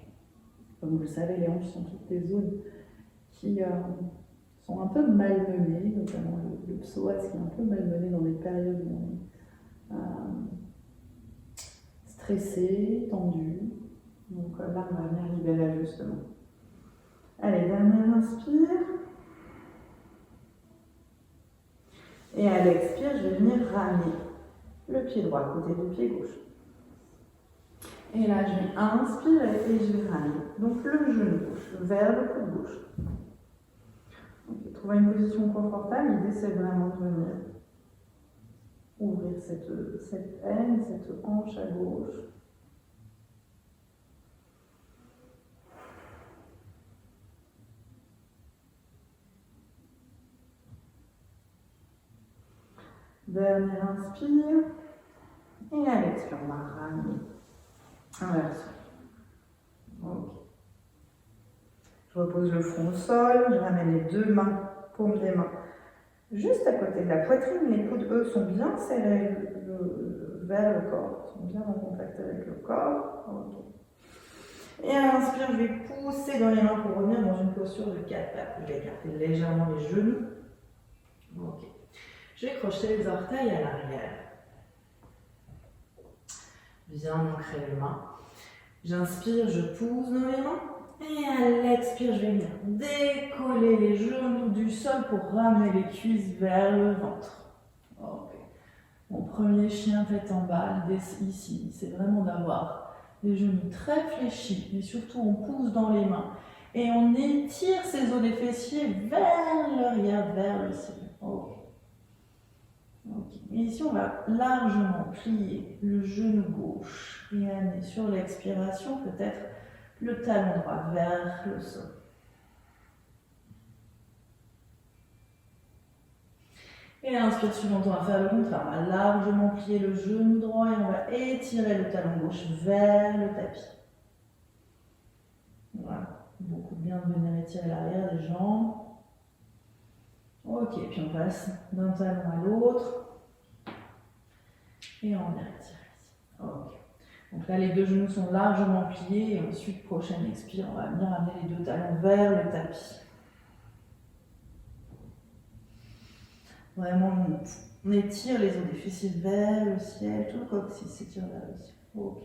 Comme vous le savez, les hanches sont toutes les zones qui sont un peu malmenés, notamment le psoas qui est un peu malmené dans des périodes où on est stressé, tendu. Donc là, on va venir libérer justement. Allez, dernière inspire. Et à l'expire, je vais venir ramener le pied droit à côté du pied gauche. Et là, je vais inspirer et je vais ramener donc le genou gauche vers le coude gauche. Donc, trouver une position confortable, l'idée c'est vraiment de venir ouvrir cette aine, cette hanche à gauche. Dernier inspire. Et à l'expire, on va ramener inversion. Ok. Je repose le front au sol, je ramène les deux mains, paumes des mains, juste à côté de la poitrine. Les coudes, eux, sont bien serrés vers le corps, sont bien en contact avec le corps. Okay. Et à l'inspire, je vais pousser dans les mains pour revenir dans une posture de 4 pattes. Je vais écarter légèrement les genoux. Ok. Je vais crocheter les orteils à l'arrière. Bien ancrer les mains. J'inspire, je pousse dans les mains. Et à l'expire, je vais venir décoller les genoux du sol pour ramener les cuisses vers le ventre. Ok. Mon premier chien tête en bas, ici, c'est vraiment d'avoir les genoux très fléchis, mais surtout on pousse dans les mains et on étire ses os des fessiers vers l'arrière, vers le ciel. Ok. Okay. Et ici, on va largement plier le genou gauche et amener sur l'expiration peut-être le talon droit vers le sol. Et à l'inspire suivante, on va faire le contraire. On va largement plier le genou droit et on va étirer le talon gauche vers le tapis. Voilà. Beaucoup bien de venir étirer l'arrière des jambes. Ok, puis on passe d'un talon à l'autre. Et on vient étirer ici. Ok. Donc là, les deux genoux sont largement pliés et ensuite, prochaine expire, on va venir amener les deux talons vers le tapis. Vraiment, on étire les os des fessiers vers le ciel, tout le coccyx s'étire vers le ciel. Ok.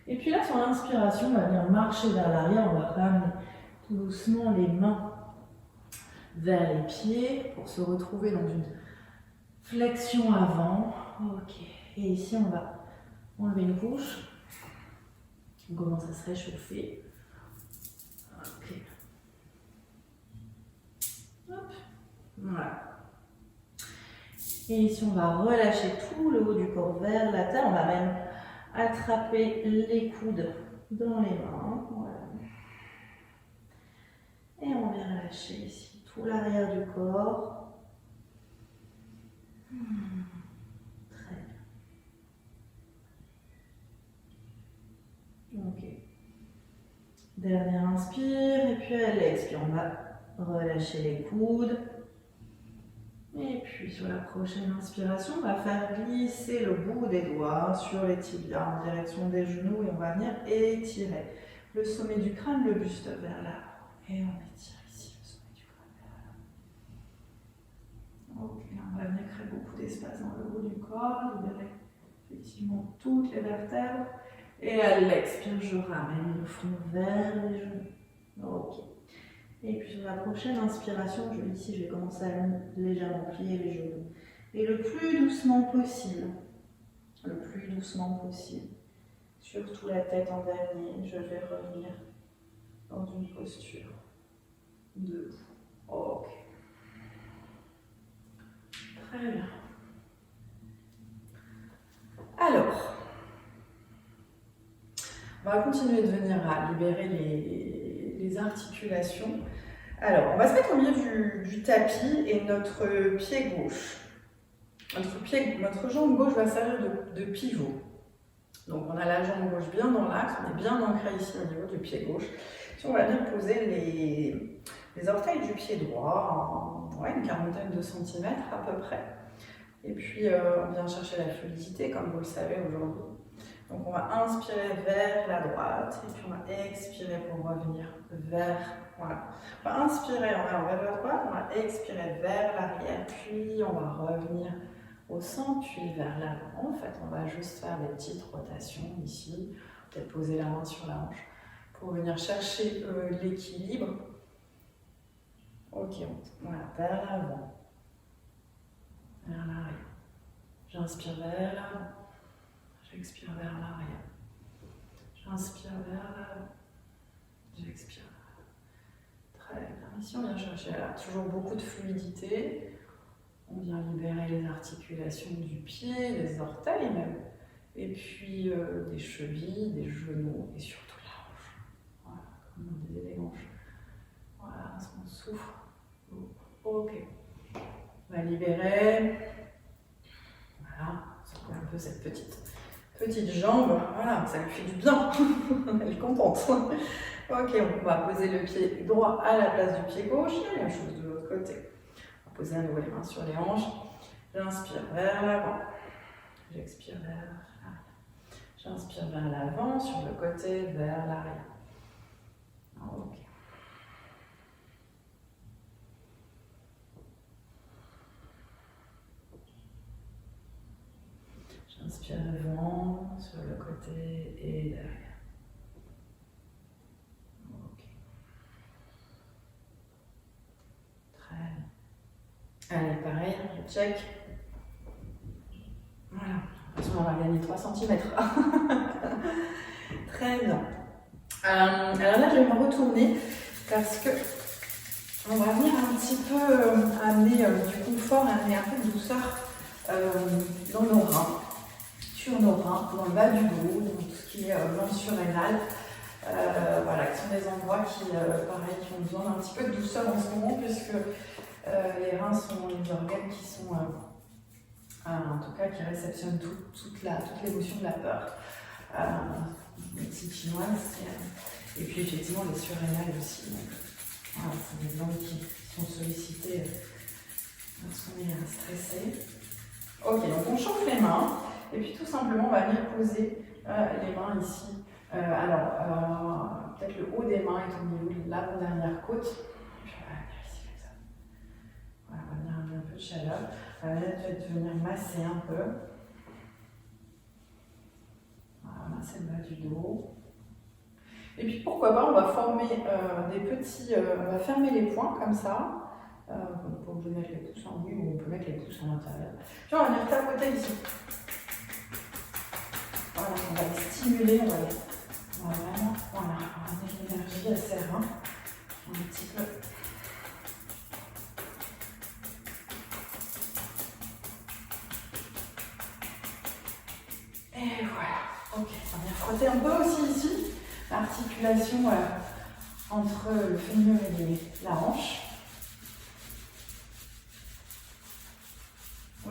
Et puis là, sur l'inspiration, on va venir marcher vers l'arrière, on va ramener tout doucement les mains vers les pieds pour se retrouver dans une flexion avant. Ok. Et ici, on va enlever une couche. On commence à se réchauffer. Ok. Hop. Voilà. Et ici, on va relâcher tout le haut du corps vers la terre. On va même attraper les coudes dans les mains. Voilà. Et on vient relâcher ici tout l'arrière du corps. Très bien. Ok. Dernière inspire. Et puis à l'expire, on va relâcher les coudes. Et puis sur la prochaine inspiration, on va faire glisser le bout des doigts sur les tibias en direction des genoux et on va venir étirer le sommet du crâne, le buste vers l'avant. Et on étire ici le sommet du crâne vers l'avant. Ok, on va venir créer beaucoup d'espace dans le haut du corps, libérer effectivement toutes les vertèbres. Et à l'expire, je ramène le front vers les genoux. Ok. Et puis sur la prochaine inspiration, ici je vais commencer à légèrement plier les genoux. Et le plus doucement possible, surtout la tête en dernier, je vais revenir dans une posture debout. Ok. Très bien. Alors, on va continuer de venir à libérer les articulations. Alors, on va se mettre au milieu du tapis et notre pied gauche. Notre jambe gauche va servir de pivot. Donc, on a la jambe gauche bien dans l'axe, on est bien ancré ici au niveau du pied gauche. Si on va venir poser les orteils du pied droit, une quarantaine de centimètres à peu près. Et puis, on vient chercher la fluidité, comme vous le savez aujourd'hui. Donc on va inspirer vers la droite et puis on va expirer pour revenir vers, voilà. On va inspirer en allant vers la droite, on va expirer vers l'arrière, puis on va revenir au centre, puis vers l'avant. En fait, on va juste faire des petites rotations ici, peut-être poser la main sur la hanche pour venir chercher l'équilibre. Ok, voilà, vers l'avant, vers l'arrière. J'inspire vers l'avant. J'expire vers l'arrière. J'inspire vers l'avant. J'expire vers l'avant. Très bien. Ici, on vient chercher là, toujours beaucoup de fluidité. On vient libérer les articulations du pied, des orteils même. Et puis des chevilles, des genoux et surtout la hanche. Voilà, comme on disait, les hanches. Voilà, on souffle. Ok. On va libérer. Voilà, on un peu cette petite jambe, voilà, ça lui fait du bien, elle est contente. Ok, on va poser le pied droit à la place du pied gauche, la même chose de l'autre côté. On va poser à nouveau les mains sur les hanches, j'inspire vers l'avant, j'expire vers l'arrière. J'inspire vers l'avant, sur le côté, vers l'arrière. Ok. J'inspire devant, sur le côté et derrière. Ok. Très bien. Allez, pareil, je check. Voilà. De toute façon, on va gagner 3 cm. Très bien. Alors là, je vais me retourner parce que on va venir un petit peu amener du confort, amener un peu de douceur dans nos reins. Sur nos reins, dans le bas du dos, dans tout ce qui est glande surrénale, voilà, qui sont des endroits qui, pareil, qui ont besoin d'un petit peu de douceur en ce moment, puisque les reins sont les organes qui sont, en tout cas, qui réceptionnent toute l'émotion de la peur. Médecine chinoise, et puis effectivement les surrénales aussi. Voilà, c'est des glandes qui sont sollicitées lorsqu'on est stressé. Ok, donc on chauffe les mains. Et puis tout simplement, on va venir poser les mains ici. Alors, peut-être le haut des mains est au niveau de l'avant-dernière côte. Puis on va venir ici comme ça. Voilà, on va venir amener un peu de chaleur. On va peut-être venir masser un peu. Voilà, masser le bas du dos. Et puis pourquoi pas, on va former des petits... on va fermer les poings comme ça. On peut obligé de mettre les pouces en haut ou on peut mettre les pouces à l'intérieur. Puis on va venir tapoter ici. Voilà, on va les stimuler, on va vraiment, voilà, on va mettre l'énergie à ses reins, un petit peu. Et voilà, ok, on vient frotter un peu aussi ici, l'articulation entre le fémur et la hanche.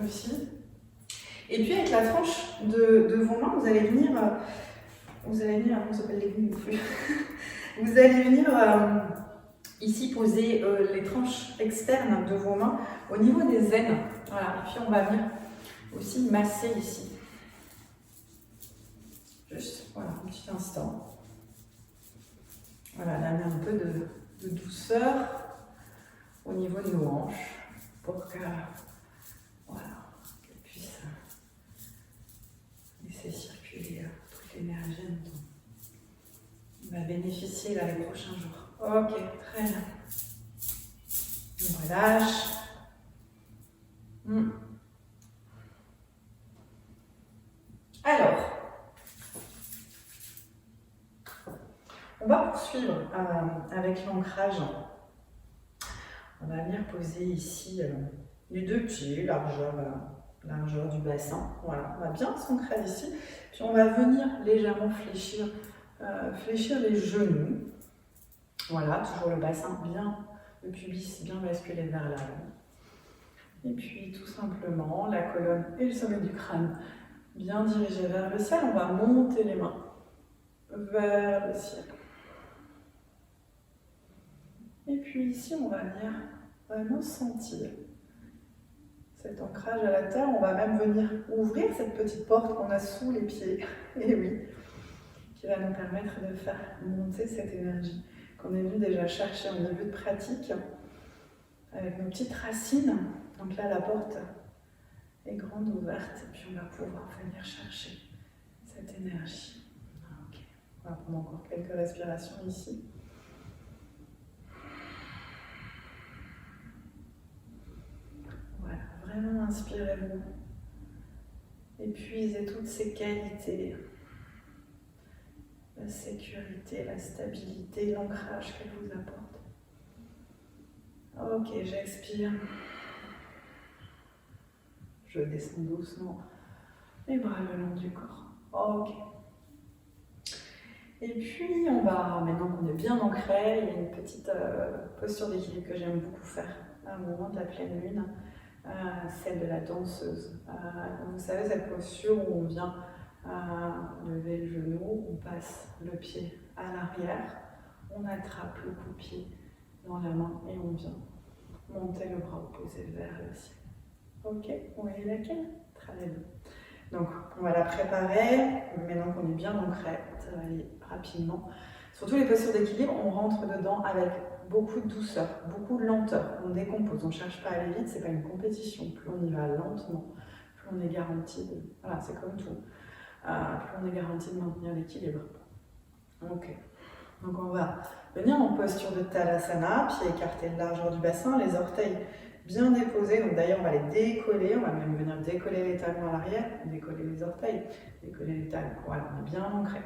Aussi. Et puis avec la tranche de vos mains, vous allez venir, on s'appelle les vignes, vous allez venir ici poser les tranches externes de vos mains au niveau des aines. Voilà. Et puis on va venir aussi masser ici. Juste, voilà, un petit instant. Voilà, là, un peu de douceur au niveau de nos hanches pour que, voilà, qu'elles puissent laisser circuler toute l'énergie dont on va bénéficier là, les prochains jours. Ok, très bien. On relâche. Alors, on va poursuivre avec l'ancrage. On va venir poser ici les deux pieds, largeur du bassin. Voilà, on va bien s'ancrer ici. Puis on va venir légèrement fléchir les genoux. Voilà, toujours le bassin bien, le pubis bien basculé vers l'avant. Et puis tout simplement, la colonne et le sommet du crâne bien dirigés vers le ciel. On va monter les mains vers le ciel. Et puis ici, on va venir vraiment sentir cet ancrage à la terre. On va même venir ouvrir cette petite porte qu'on a sous les pieds, et oui, qui va nous permettre de faire monter cette énergie qu'on est venu déjà chercher en début de pratique avec nos petites racines. Donc là, la porte est grande ouverte, et puis on va pouvoir venir chercher cette énergie. Okay. On va prendre encore quelques respirations ici. Voilà, vraiment inspirez-vous. Épuisez toutes ces qualités. La sécurité, la stabilité, l'ancrage qu'elle vous apporte. Ok, j'expire. Je descends doucement les bras le long du corps. Ok. Et puis, on va, maintenant qu'on est bien ancré, il y a une petite posture d'équilibre que j'aime beaucoup faire à un moment de la pleine lune, celle de la danseuse. Vous savez, cette posture où on vient lever le genou, on passe le pied à l'arrière, on attrape le coup de pied dans la main et on vient monter le bras opposé vers le ciel. Ok, vous voyez laquelle? Très bien. Donc, on va la préparer. Maintenant qu'on est bien ancré, ça va aller rapidement. Surtout les postures d'équilibre, on rentre dedans avec beaucoup de douceur, beaucoup de lenteur. On décompose, on ne cherche pas à aller vite, c'est pas une compétition. Plus on y va lentement, plus on est garanti de... Voilà, c'est comme tout. Plus on est garanti de maintenir l'équilibre. Ok. Donc on va venir en posture de Tadasana, pieds écartés de largeur du bassin, les orteils bien déposés. Donc d'ailleurs on va les décoller, on va même venir décoller les talons à l'arrière, décoller les orteils, décoller les talons. Voilà, on est bien ancré.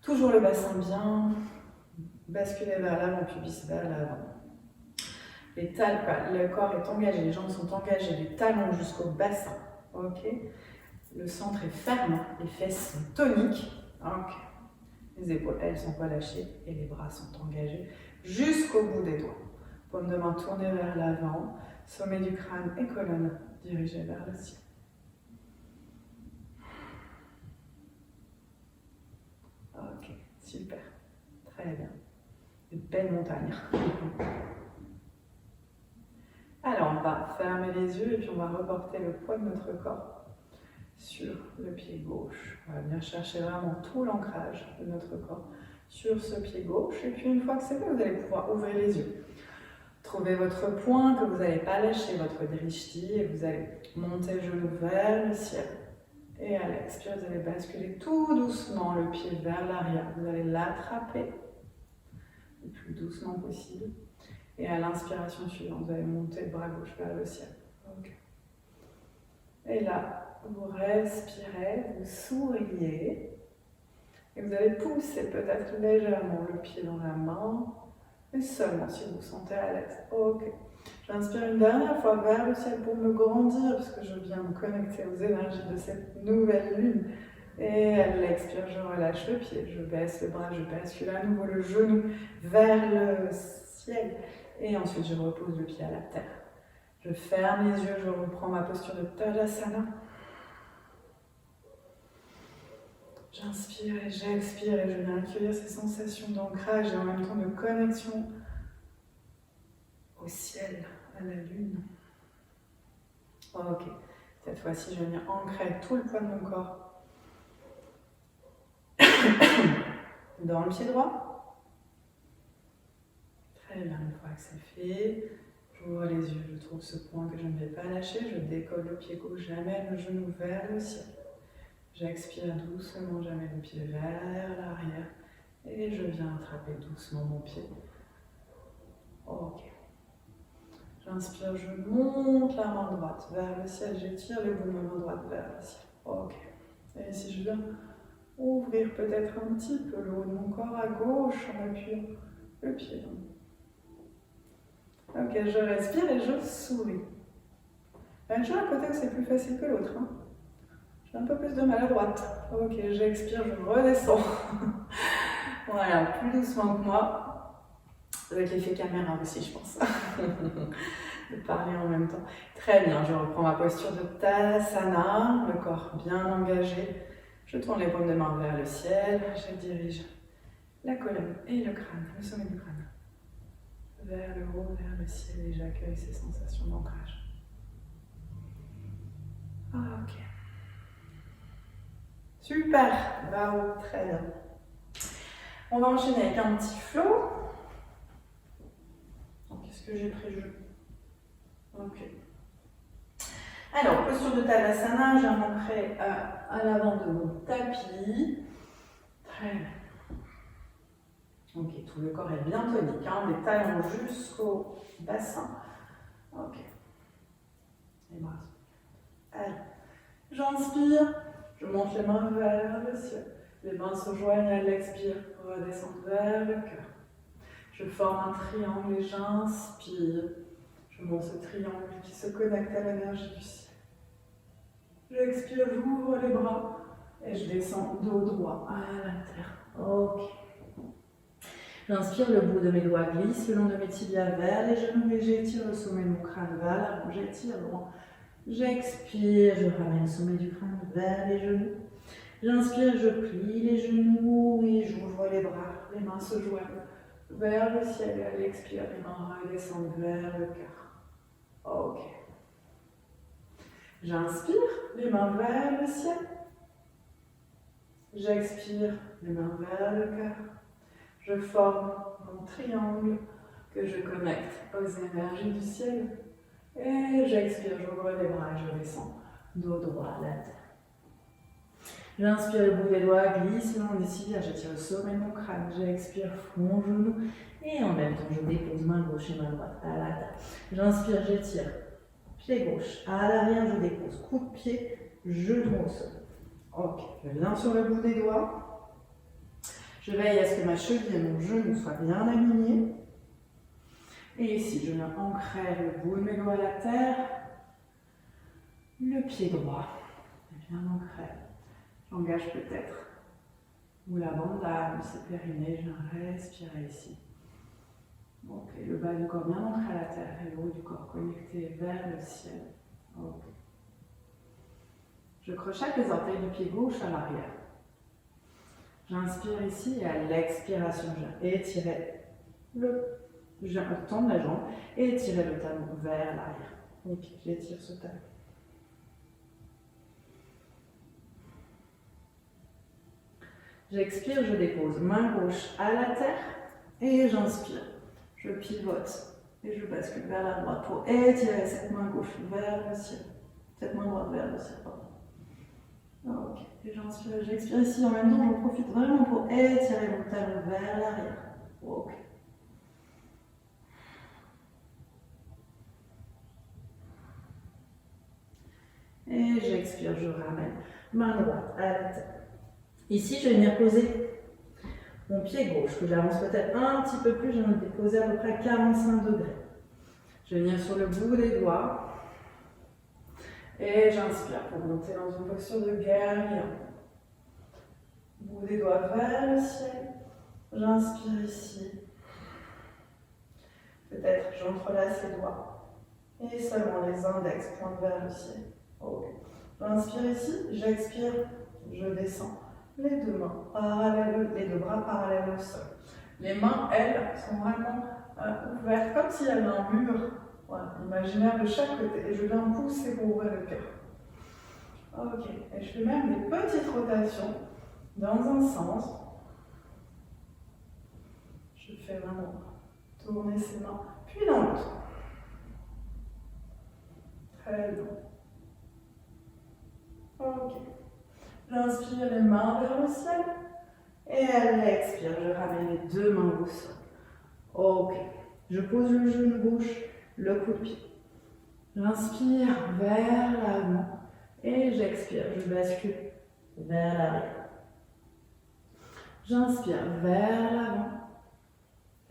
Toujours le bassin bien basculé vers l'avant, pubis vers l'avant. Les talons, le corps est engagé, les jambes sont engagées, les talons jusqu'au bassin. Ok. Le centre est ferme, les fesses sont toniques. Ok. Les épaules, elles ne sont pas lâchées et les bras sont engagés jusqu'au bout des doigts. Paume de main tournée vers l'avant, sommet du crâne et colonne dirigée vers le ciel. Ok, super, très bien. Une belle montagne. Alors, on va fermer les yeux et puis on va reporter le poids de notre corps sur le pied gauche. On va venir chercher vraiment tout l'ancrage de notre corps sur ce pied gauche. Et puis une fois que c'est fait, vous allez pouvoir ouvrir les yeux. Trouvez votre point, que vous n'allez pas lâcher votre drishti et vous allez monter le genou vers le ciel. Et à l'expire, vous allez basculer tout doucement le pied vers l'arrière. Vous allez l'attraper le plus doucement possible. Et à l'inspiration suivante, vous allez monter le bras gauche vers le ciel. Okay. Et là, vous respirez, vous souriez. Et vous allez pousser peut-être légèrement le pied dans la main. Et seulement si vous vous sentez à l'aise. Ok. J'inspire une dernière fois vers le ciel pour me grandir, parce que je viens me connecter aux énergies de cette nouvelle lune. Et à l'expire, je relâche le pied, je baisse le bras, je bascule à nouveau le genou vers le ciel. Et ensuite, je repose le pied à la terre. Je ferme les yeux, je reprends ma posture de Tadasana. J'inspire et j'expire et je viens accueillir ces sensations d'ancrage et en même temps de connexion au ciel, à la lune. Ok, cette fois-ci, je vais venir ancrer tout le poids de mon corps dans le pied droit. Très bien, une fois que c'est fait, j'ouvre les yeux, je trouve ce point que je ne vais pas lâcher, je décolle le pied gauche, j'amène le genou vers le ciel. J'expire doucement, j'amène le pied vers l'arrière et je viens attraper doucement mon pied. Ok. J'inspire, je monte la main droite vers le ciel, j'étire le bout de ma main droite vers le ciel. Ok. Et si je viens ouvrir peut-être un petit peu le haut de mon corps à gauche en appuyant le pied. Ok, je respire et je souris. J'ai un côté où c'est plus facile que l'autre. Hein. J'ai un peu plus de mal à droite. Ok, j'expire, je redescends. Voilà, plus doucement que moi. Avec l'effet caméra aussi, je pense. De parler en même temps. Très bien, je reprends ma posture de Tadasana, le corps bien engagé. Je tourne les paumes de main vers le ciel. Je dirige la colonne et le crâne, le sommet du crâne. Vers le haut, vers le ciel et j'accueille ces sensations d'ancrage. Ok. Super, bravo, très bien. On va enchaîner avec un petit flow. Qu'est-ce que j'ai pris? Ok. Alors, posture de Tadasana, je m'ancrer à l'avant de mon tapis. Très bien. Ok, tout le corps est bien tonique, hein, des talons jusqu'au bassin. Ok. Les bras. Allez. J'inspire, je monte les mains vers le ciel. Les mains se joignent à l'expire pour redescendre vers le cœur. Je forme un triangle et j'inspire. Je monte ce triangle qui se connecte à l'énergie du ciel. J'expire, j'ouvre les bras et je descends dos droit à la terre. Ok. J'inspire, le bout de mes doigts glisse le long de mes tibias vers les genoux et j'étire le sommet de mon crâne vers l'avant. J'étire loin. J'expire, je ramène le sommet du crâne vers les genoux. J'inspire, je plie les genoux et j'ouvre les bras. Les mains se joignent vers le ciel et à l'expire, les mains redescendent vers le cœur. Ok. J'inspire, les mains vers le ciel. J'expire, les mains vers le cœur. Je forme mon triangle que je connecte aux énergies du ciel. Et j'expire, j'ouvre les bras et je descends dos droit à la terre. J'inspire, le bout des doigts glisse le long des tibias, j'attire le sommet de mon crâne. J'expire, front, genou. Et en même temps, je dépose main gauche et main droite à la terre. J'inspire, j'étire. Pied gauche à l'arrière, je dépose. Coup de pied, genou au sol. Ok, je viens sur le bout des doigts. Je veille à ce que ma cheville et mon genou soient bien alignés. Et ici, je viens ancrer le bout de mes doigts à la terre. Le pied droit est bien ancré. J'engage peut-être ou la bande d'âme, c'est périnée, je viens respirer ici. Ok, le bas du corps bien ancré à la terre et le haut du corps connecté vers le ciel. Ok. Je crochette les orteils du pied gauche à l'arrière. J'inspire ici et à l'expiration, je viens étirer je tendre la jambe et étirer le talon vers l'arrière. Ok, j'étire ce talon. J'expire, je dépose main gauche à la terre et j'inspire. Je pivote et je bascule vers la droite pour étirer cette main gauche vers le ciel. Cette main droite vers le ciel, pardon. Ok, et j'inspire, j'expire ici en même temps, j'en profite vraiment pour étirer mon talon vers l'arrière. Ok. Et j'expire, je ramène main droite à la terre. Ici, je vais venir poser mon pied gauche, que j'avance peut-être un petit peu plus, je vais le poser à peu près 45 degrés. Je vais venir sur le bout des doigts. Et j'inspire pour monter dans une posture de guerrier. Bout des doigts vers le ciel. J'inspire ici. Peut-être j'entrelace les doigts. Et seulement les index pointent vers le ciel. Ok. J'inspire ici, j'expire, je descends. Les deux mains parallèles, les deux bras parallèles au sol. Les mains, elles, sont vraiment ouvertes, comme s'il y avait un mur imaginaire de chaque côté. Et je viens pousser pour ouvrir le cœur. Ok. Et je fais même des petites rotations dans un sens. Je fais vraiment tourner ces mains, puis dans l'autre. Très bien. Ok. J'inspire les mains vers le ciel. Et à l'expire, je ramène les deux mains au sol. Ok. Je pose le genou gauche, le coup de pied. J'inspire vers l'avant. Et j'expire, je bascule vers l'arrière. J'inspire vers l'avant.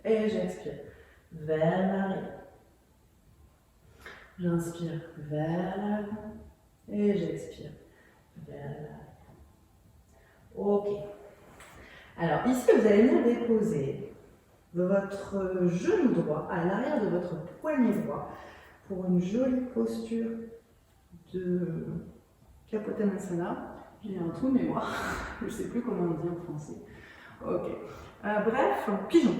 Et j'expire vers l'arrière. J'inspire vers l'avant. Et j'expire vers l'arrière. Ok. Alors ici, vous allez venir déposer votre genou droit à l'arrière de votre poignet droit pour une jolie posture de Kapotanasana. J'ai un trou de mémoire, je ne sais plus comment on dit en français. Ok. Bref, pigeon.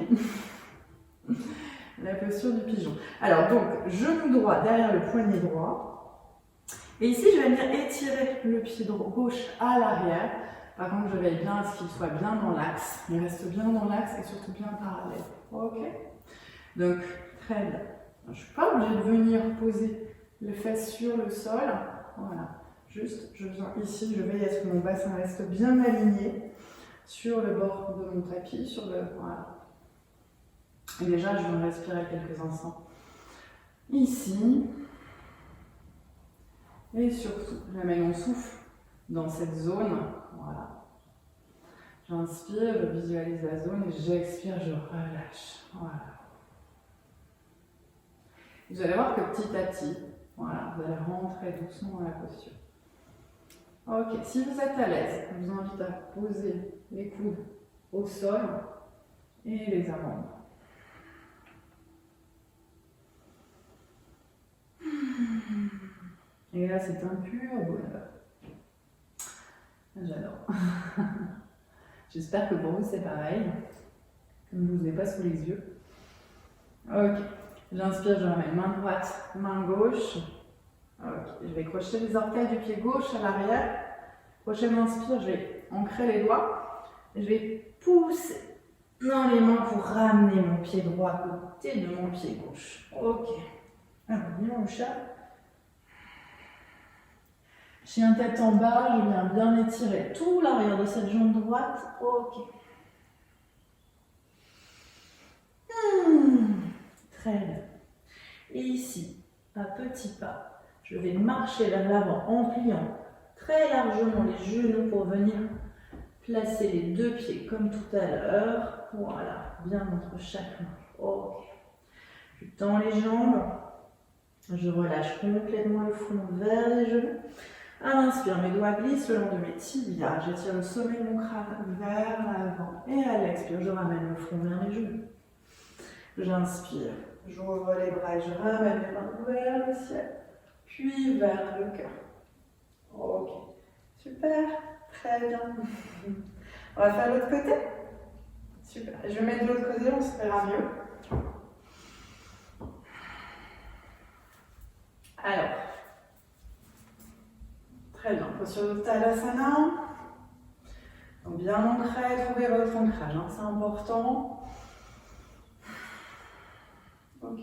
La posture du pigeon. Alors donc, genou droit derrière le poignet droit. Et ici, je vais venir étirer le pied gauche à l'arrière. Par contre, je veille bien à ce qu'il soit bien dans l'axe. Il reste bien dans l'axe et surtout bien parallèle. Ok? Donc, très bien. Je ne suis pas obligée de venir poser les fesses sur le sol. Voilà. Juste, je viens ici, je veille à ce que mon bassin reste bien aligné sur le bord de mon tapis, sur le... Voilà. Et déjà, je vais respirer quelques instants. Ici. Et surtout, j'amène mon souffle dans cette zone. Voilà. J'inspire, je visualise la zone et j'expire, je relâche. Voilà. Vous allez voir que petit à petit, voilà, vous allez rentrer doucement dans la posture. Ok, si vous êtes à l'aise, je vous invite à poser les coudes au sol et les avant-bras. Et là, c'est un pur bonheur. J'adore. J'espère que pour vous, c'est pareil. Comme je ne vous ai pas sous les yeux. Ok. J'inspire, je ramène main droite, main gauche. Ok. Je vais crocheter les orteils du pied gauche à l'arrière. Prochaine inspire, je vais ancrer les doigts. Je vais pousser dans les mains pour ramener mon pied droit à côté de mon pied gauche. Ok. Alors, mon chat. Chien tête en bas, je viens bien étirer tout l'arrière de cette jambe droite. Ok. Très bien. Et ici, à petits pas, je vais marcher vers l'avant en pliant très largement les genoux pour venir placer les deux pieds comme tout à l'heure. Voilà, bien entre chaque main. Ok. Je tends les jambes. Je relâche complètement le front vers les genoux. À l'inspire, mes doigts glissent le long de mes tibias. J'étire le sommet de mon crâne vers l'avant. Et à l'expire, je ramène le front vers mes genoux. J'inspire, j'ouvre les bras et je ramène les mains vers le ciel. Puis vers le cœur. Ok. Super. Très bien. On va faire l'autre côté. Super. Je vais mettre de l'autre côté, on se verra mieux. Alors. Très bien, posture d'Uttanasana. Donc bien ancré, trouvez votre ancrage, hein, c'est important. Ok,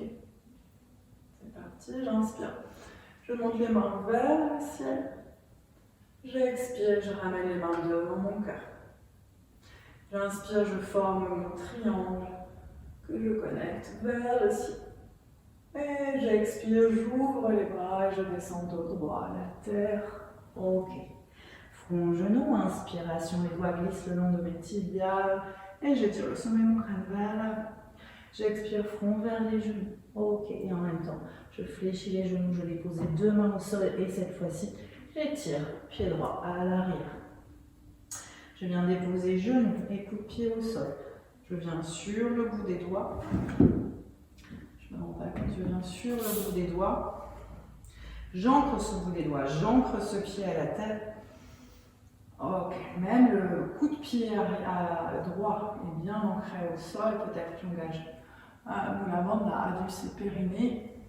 c'est parti, j'inspire. Je monte les mains vers le ciel. J'expire, je ramène les mains devant mon cœur. J'inspire, je forme mon triangle que je connecte vers le ciel. Et j'expire, j'ouvre les bras et je descends dos droit à la terre. Ok. Front, genou, inspiration, les doigts glissent le long de mes tibias et j'étire le sommet de mon crâne vers l'avant. J'expire, front vers les genoux. Ok, et en même temps, je fléchis les genoux, je vais poser deux mains au sol et cette fois-ci, j'étire pied droit à l'arrière. Je viens déposer genoux et coup de pied au sol. Je viens sur le bout des doigts. Je me rends pas compte, je viens sur le bout des doigts. J'ancre ce bout des doigts, j'ancre ce pied à la terre. Ok, même le coup de pied à droit est bien ancré au sol, peut-être j'engage la bande à du périnée.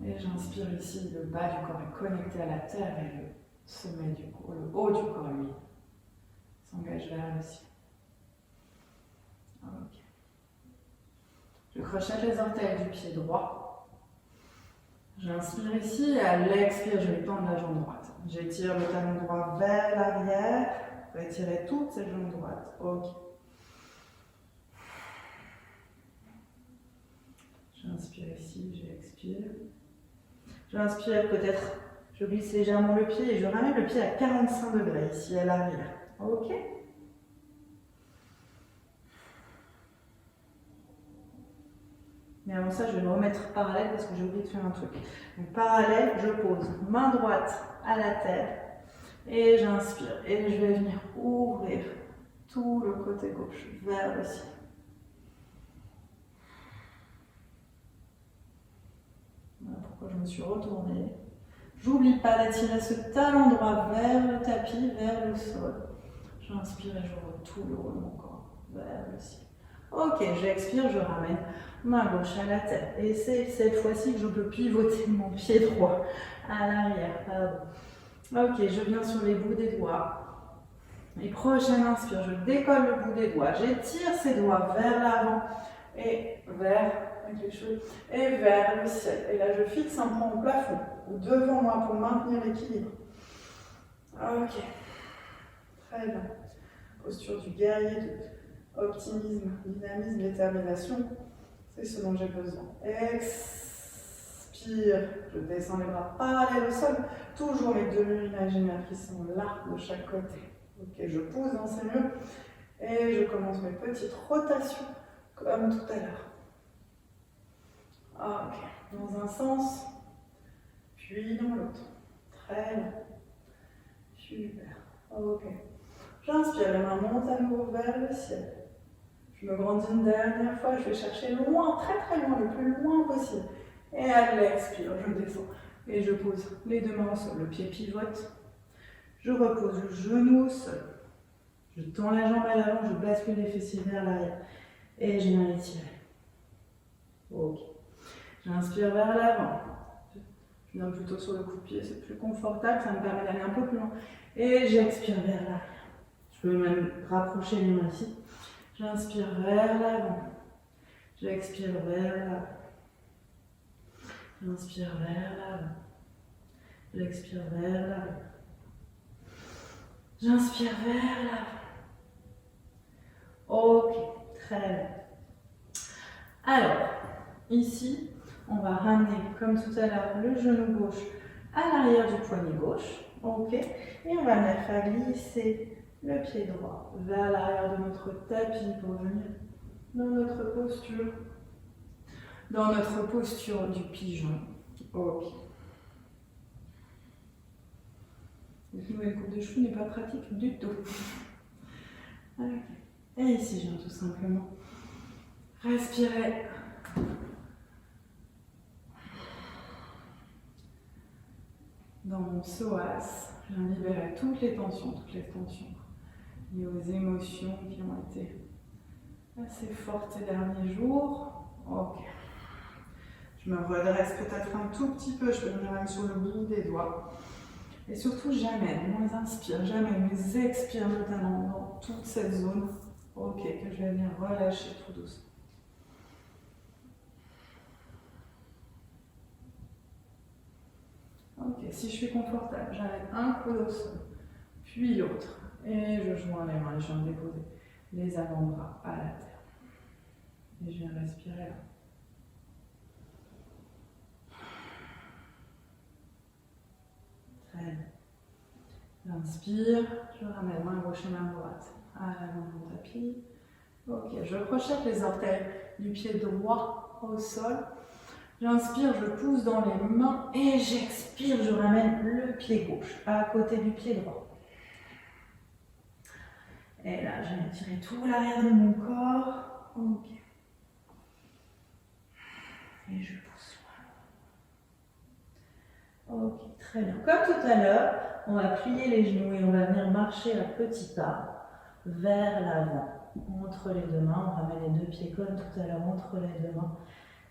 Et j'inspire ici, le bas du corps est connecté à la terre et le sommet du corps, le haut du corps, lui, s'engage vers le ciel. Ok. Je crochette les orteils du pied droit. J'inspire ici et à l'expire, je vais tendre la jambe droite. J'étire le talon droit vers l'arrière pour étirer toute cette jambe droite. Ok. J'inspire ici, j'expire. J'inspire, peut-être, je glisse légèrement le pied et je ramène le pied à 45 degrés ici à l'arrière. Ok. Mais avant ça, je vais me remettre parallèle parce que j'ai oublié de faire un truc. Donc parallèle, je pose main droite à la terre et j'inspire. Et je vais venir ouvrir tout le côté gauche vers le ciel. Voilà pourquoi je me suis retournée. J'oublie pas d'étirer ce talon droit vers le tapis, vers le sol. J'inspire et j'ouvre tout le haut de mon corps vers le ciel. Ok, j'expire, je ramène main gauche à la terre. Et c'est cette fois-ci que je peux pivoter mon pied droit à l'arrière, pardon. Ok, je viens sur les bouts des doigts. Et prochaine inspire, je décolle le bout des doigts, j'étire ces doigts vers l'avant et vers avec les cheveux et vers le ciel. Et là, je fixe un point au plafond ou devant moi pour maintenir l'équilibre. Ok, très bien. Posture du guerrier, de optimisme, dynamisme, détermination, c'est ce dont j'ai besoin. Expire, je descends les bras parallèles au sol, toujours les deux murs imaginaires qui sont là de chaque côté. Ok, je pousse dans ces murs et je commence mes petites rotations comme tout à l'heure. Ok, dans un sens, puis dans l'autre. Très bien. Super. Ok. J'inspire, les mains montent à nouveau vers le ciel. Je me grandis une dernière fois, je vais chercher loin, très très loin, le plus loin possible. Et à l'expire, je descends et je pose les deux mains au sol. Le pied pivote. Je repose le genou au sol. Je tends la jambe à l'avant, je bascule les fessiers vers l'arrière. Et je viens étirer. Ok. J'inspire vers l'avant. Je viens plutôt sur le coup de pied, c'est plus confortable, ça me permet d'aller un peu plus loin. Et j'expire vers l'arrière. Je peux même rapprocher les mains ici. J'inspire vers l'avant. J'expire vers l'avant. J'inspire vers l'avant. J'expire vers l'avant. J'inspire vers l'avant. Ok, très bien. Alors, ici, on va ramener, comme tout à l'heure, le genou gauche à l'arrière du poignet gauche. Ok, et on va venir faire glisser le pied droit vers l'arrière de notre tapis pour venir dans notre posture du pigeon. Ok. Cette nouvelle coupe de cheveux n'est pas pratique du tout. Okay. Et ici, je viens tout simplement respirer. Dans mon psoas, je viens libérer toutes les tensions liées aux émotions qui ont été assez fortes ces derniers jours. Ok. Je me redresse peut-être un tout petit peu, je peux venir même sur le bout des doigts. Et surtout, j'amène mes inspires, j'amène mes expires notamment dans toute cette zone. Ok, que je vais venir relâcher tout doucement. Ok, si je suis confortable, j'amène un coude au sol, puis l'autre. Et je joins les mains et je viens déposer les avant-bras à la terre. Et je viens respirer là. Très bien. J'inspire, je ramène main gauche et main droite à l'avant de mon tapis. Ok, je crochette les orteils du pied droit au sol. J'inspire, je pousse dans les mains et j'expire, je ramène le pied gauche à côté du pied droit. Et là, je vais étirer tout l'arrière de mon corps. Ok. Et je pousse loin. Ok, très bien. Comme tout à l'heure, on va plier les genoux et on va venir marcher à petits pas vers l'avant. Entre les deux mains, on ramène les deux pieds comme tout à l'heure entre les deux mains.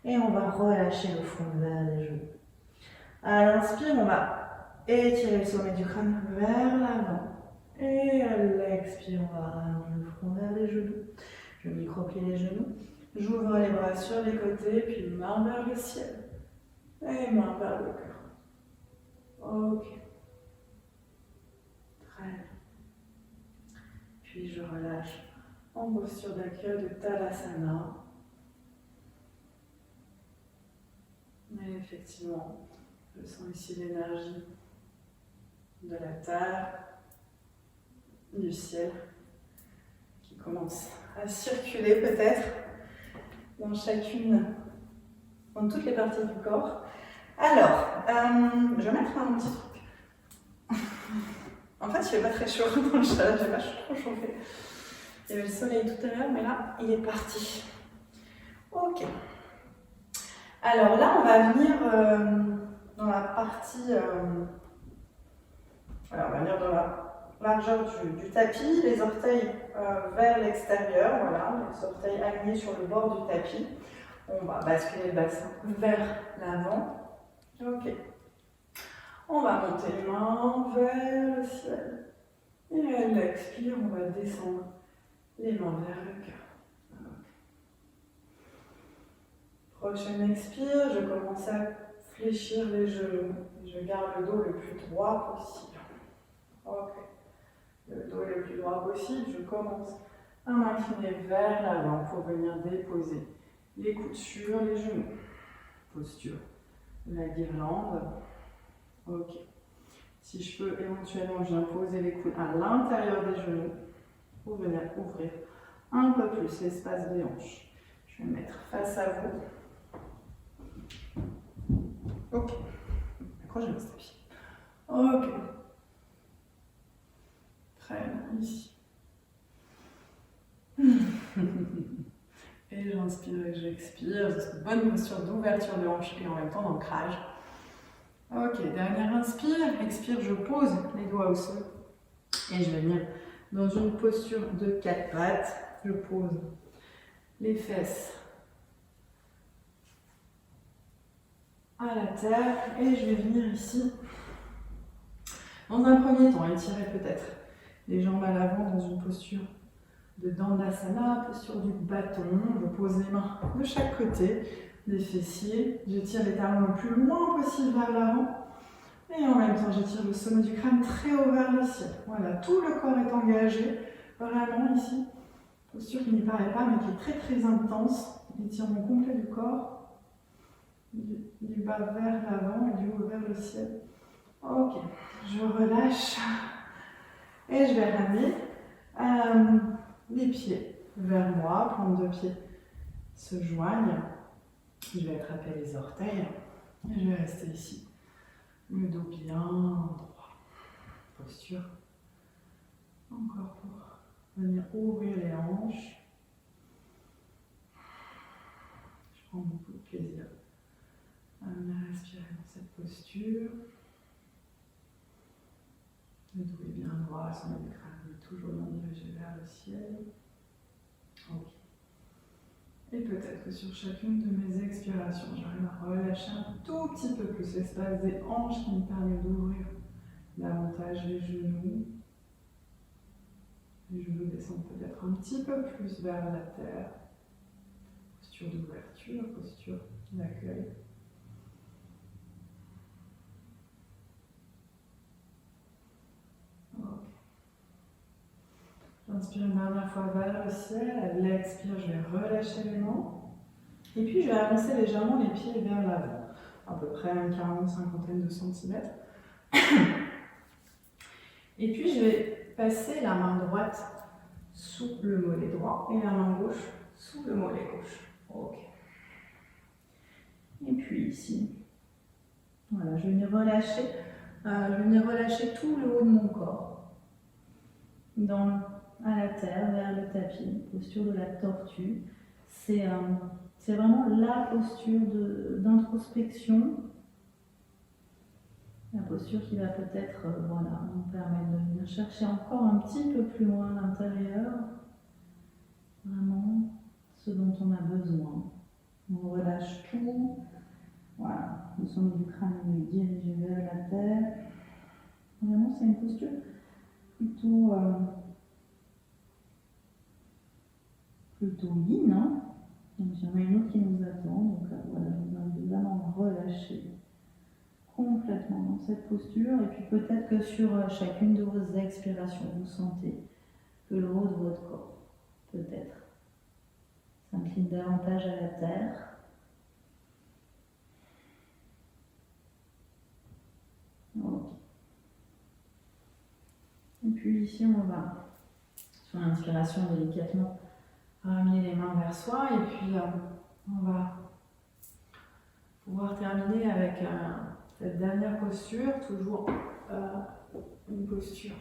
Et on va relâcher le front vers les genoux. À l'inspire, on va étirer le sommet du crâne vers l'avant. Et à l'expire, on va ramener le front vers les genoux. Je micro-plie les genoux. J'ouvre les bras sur les côtés, puis main vers le ciel. Et main vers le cœur. Ok. Très bien. Puis je relâche en posture d'accueil de Tadasana. Et effectivement, je sens ici l'énergie de la terre, du ciel, qui commence à circuler peut-être dans toutes les parties du corps. Alors, je vais mettre un petit truc. En fait, il fait pas très chaud dans le chalet, j'ai pas trop chauffé. Il y avait le soleil tout à l'heure, mais là, il est parti. Ok. Alors là, on va venir dans la partie... alors, on va venir dans la largeur du tapis, les orteils vers l'extérieur, voilà, les orteils alignés sur le bord du tapis. On va basculer le bassin vers l'avant. Ok. On va monter les mains vers le ciel. Et à l'expire, on va descendre les mains vers le cœur. Prochaine expire, je commence à fléchir les genoux. Je garde le dos le plus droit possible. Ok. Le dos le plus droit possible, je commence à m'incliner vers l'avant pour venir déposer les coudes sur les genoux. Posture de la guirlande. Ok. Si je peux, éventuellement, je viens poser les coudes à l'intérieur des genoux pour venir ouvrir un peu plus l'espace des hanches. Je vais me mettre face à vous. Ok. Accrochez vos tapis. Ok. Très bien, ici. Et j'inspire et j'expire. C'est une bonne posture d'ouverture de hanche et en même temps d'ancrage. Ok, dernière inspire. Expire, je pose les doigts au sol. Et je vais venir dans une posture de 4 pattes. Je pose les fesses à la terre. Et je vais venir ici. Dans un premier temps, étirer peut-être les jambes à l'avant dans une posture de Dandasana, posture du bâton. Je pose les mains de chaque côté des fessiers. J'étire les talons le plus loin possible vers l'avant. Et en même temps, j'étire le sommet du crâne très haut vers le ciel. Voilà, tout le corps est engagé. Vraiment ici, posture qui n'y paraît pas, mais qui est très très intense. Étirement complet du corps. Du bas vers l'avant et du haut vers le ciel. Ok, je relâche. Et je vais ramener les pieds vers moi, plante de pied se joignent. Je vais attraper les orteils et je vais rester ici. Le dos bien droit. Posture. Encore pour venir ouvrir les hanches. Je prends beaucoup de plaisir à venir respirer dans cette posture. Le dos est bien droit, le sommet du crâne est toujours bien dirigé vers le ciel. Ok. Et peut-être que sur chacune de mes expirations, j'arrive à relâcher un tout petit peu plus l'espace des hanches qui me permet d'ouvrir davantage les genoux. Les genoux descendent peut-être un petit peu plus vers la terre. Posture d'ouverture, posture d'accueil. J'inspire une dernière fois vers le ciel, à l'expire, je vais relâcher les mains. Et puis je vais avancer légèrement les pieds vers l'avant, à peu près une cinquantaine de centimètres. Et puis je vais passer la main droite sous le mollet droit et la main gauche sous le mollet gauche. Ok. Et puis ici, voilà, je vais venir relâcher tout le haut de mon corps. À la terre, vers le tapis, posture de la tortue. C'est vraiment la posture d'introspection, la posture qui va peut-être nous permettre de venir chercher encore un petit peu plus loin à l'intérieur, vraiment ce dont on a besoin. On relâche tout, voilà, le sommet du crâne est dirigé vers la terre. Vraiment, c'est une posture plutôt yin, hein. Donc il y en a une autre qui nous attend, donc voilà, je vous invite vraiment à relâcher complètement dans cette posture, et puis peut-être que sur chacune de vos expirations, vous sentez que le haut de votre corps, peut-être, s'incline davantage à la terre. Ok. Et puis ici, on va, sur l'inspiration, délicatement ramener les mains vers soi, et puis on va pouvoir terminer avec cette dernière posture, toujours une posture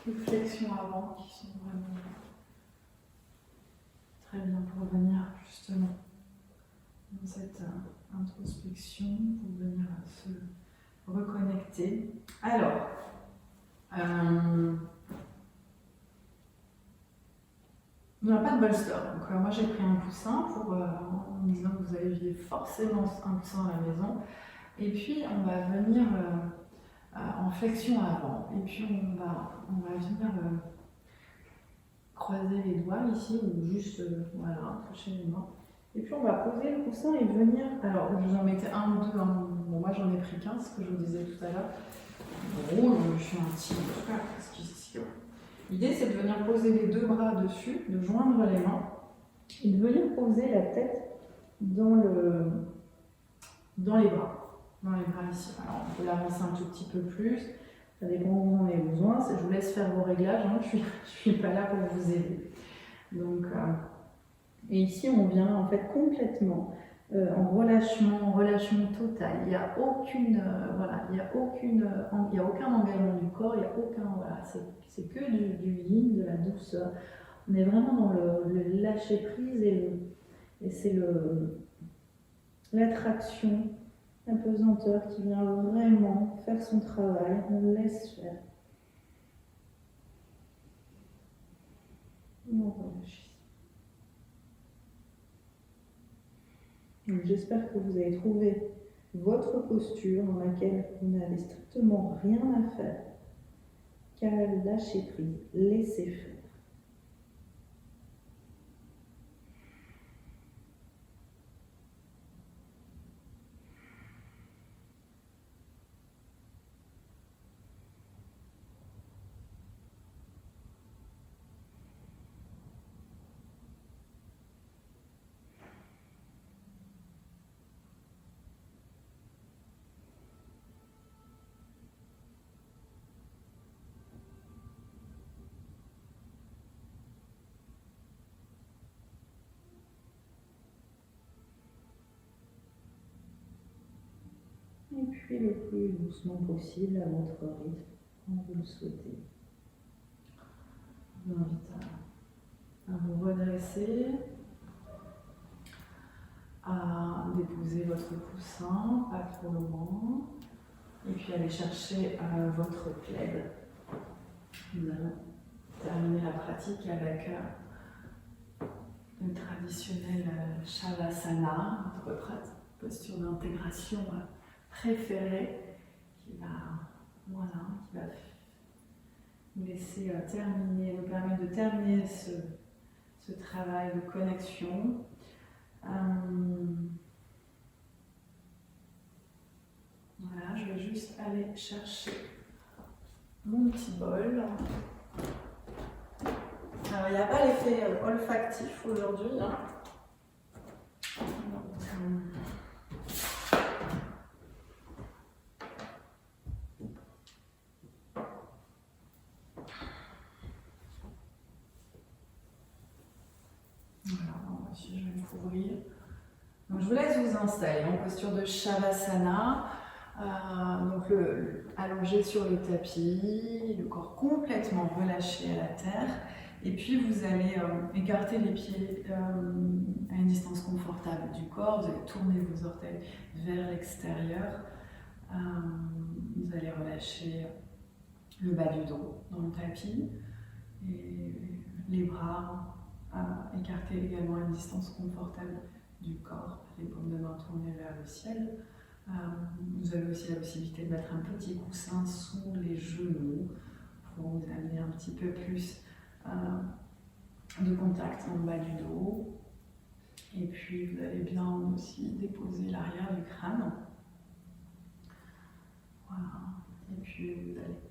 de flexion avant, qui sont vraiment très bien pour venir justement dans cette introspection, pour venir se reconnecter. Alors, on n'a pas de bolster, donc moi j'ai pris un coussin en me disant que vous aviez forcément un coussin à la maison. Et puis on va venir en flexion avant. Et puis on va venir croiser les doigts ici, ou juste voilà, toucher les mains. Et puis on va poser le coussin et venir. Alors je vous en mettais un ou deux, hein. Bon, moi j'en ai pris 15, que je vous disais tout à l'heure. Bon, je suis un petit peu. L'idée c'est de venir poser les deux bras dessus, de joindre les mains et de venir poser la tête dans les bras. Dans les bras ici. Alors on peut l'avancer un tout petit peu plus. Ça dépend où vous en avez besoin. Je vous laisse faire vos réglages. Hein. Je suis pas là pour vous aider. Donc, et ici, on vient en fait complètement en relâchement total. Il n'y a aucune, il y a aucun engagement du corps. Il y a aucun, c'est que du yin, de la douceur. On est vraiment dans le lâcher prise et c'est l'attraction. La pesanteur qui vient vraiment faire son travail, on laisse faire. On relâche. J'espère que vous avez trouvé votre posture dans laquelle vous n'avez strictement rien à faire qu'à lâcher prise, laisser faire. Et puis le plus doucement possible à votre rythme, quand vous le souhaitez. Je vous invite à vous redresser, à déposer votre coussin, pas trop loin, et puis aller chercher votre plaid. Nous allons terminer la pratique avec le traditionnel Shavasana, notre posture d'intégration préférée, qui va nous laisser nous permettre de terminer ce travail de connexion. Voilà, je vais juste aller chercher mon petit bol. Alors, il n'y a pas l'effet olfactif aujourd'hui. Hein. Voilà, ici je vais me couvrir. Donc, je vous laisse vous installer en posture de Shavasana. Donc allongé sur le tapis, le corps complètement relâché à la terre. Et puis vous allez écarter les pieds à une distance confortable du corps. Vous allez tourner vos orteils vers l'extérieur. Vous allez relâcher le bas du dos dans le tapis. Et les bras écartés également à une distance confortable du corps. Les paumes de main tournées vers le ciel. Vous avez aussi la possibilité de mettre un petit coussin sous les genoux pour vous amener un petit peu plus de contact en bas du dos. Et puis vous allez bien aussi déposer l'arrière du crâne. Voilà. Et puis vous allez,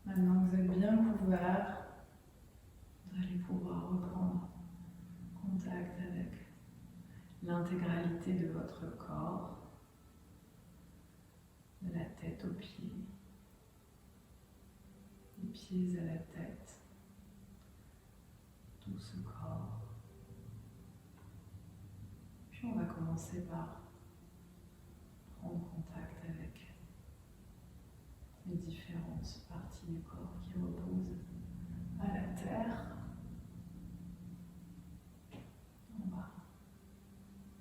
maintenant que vous êtes bien couvert, vous allez pouvoir reprendre contact avec l'intégralité de votre corps, de la tête aux pieds, des pieds à la tête, tout ce corps. Puis on va commencer par prendre contact avec les différentes parties du corps qui reposent à la terre. On va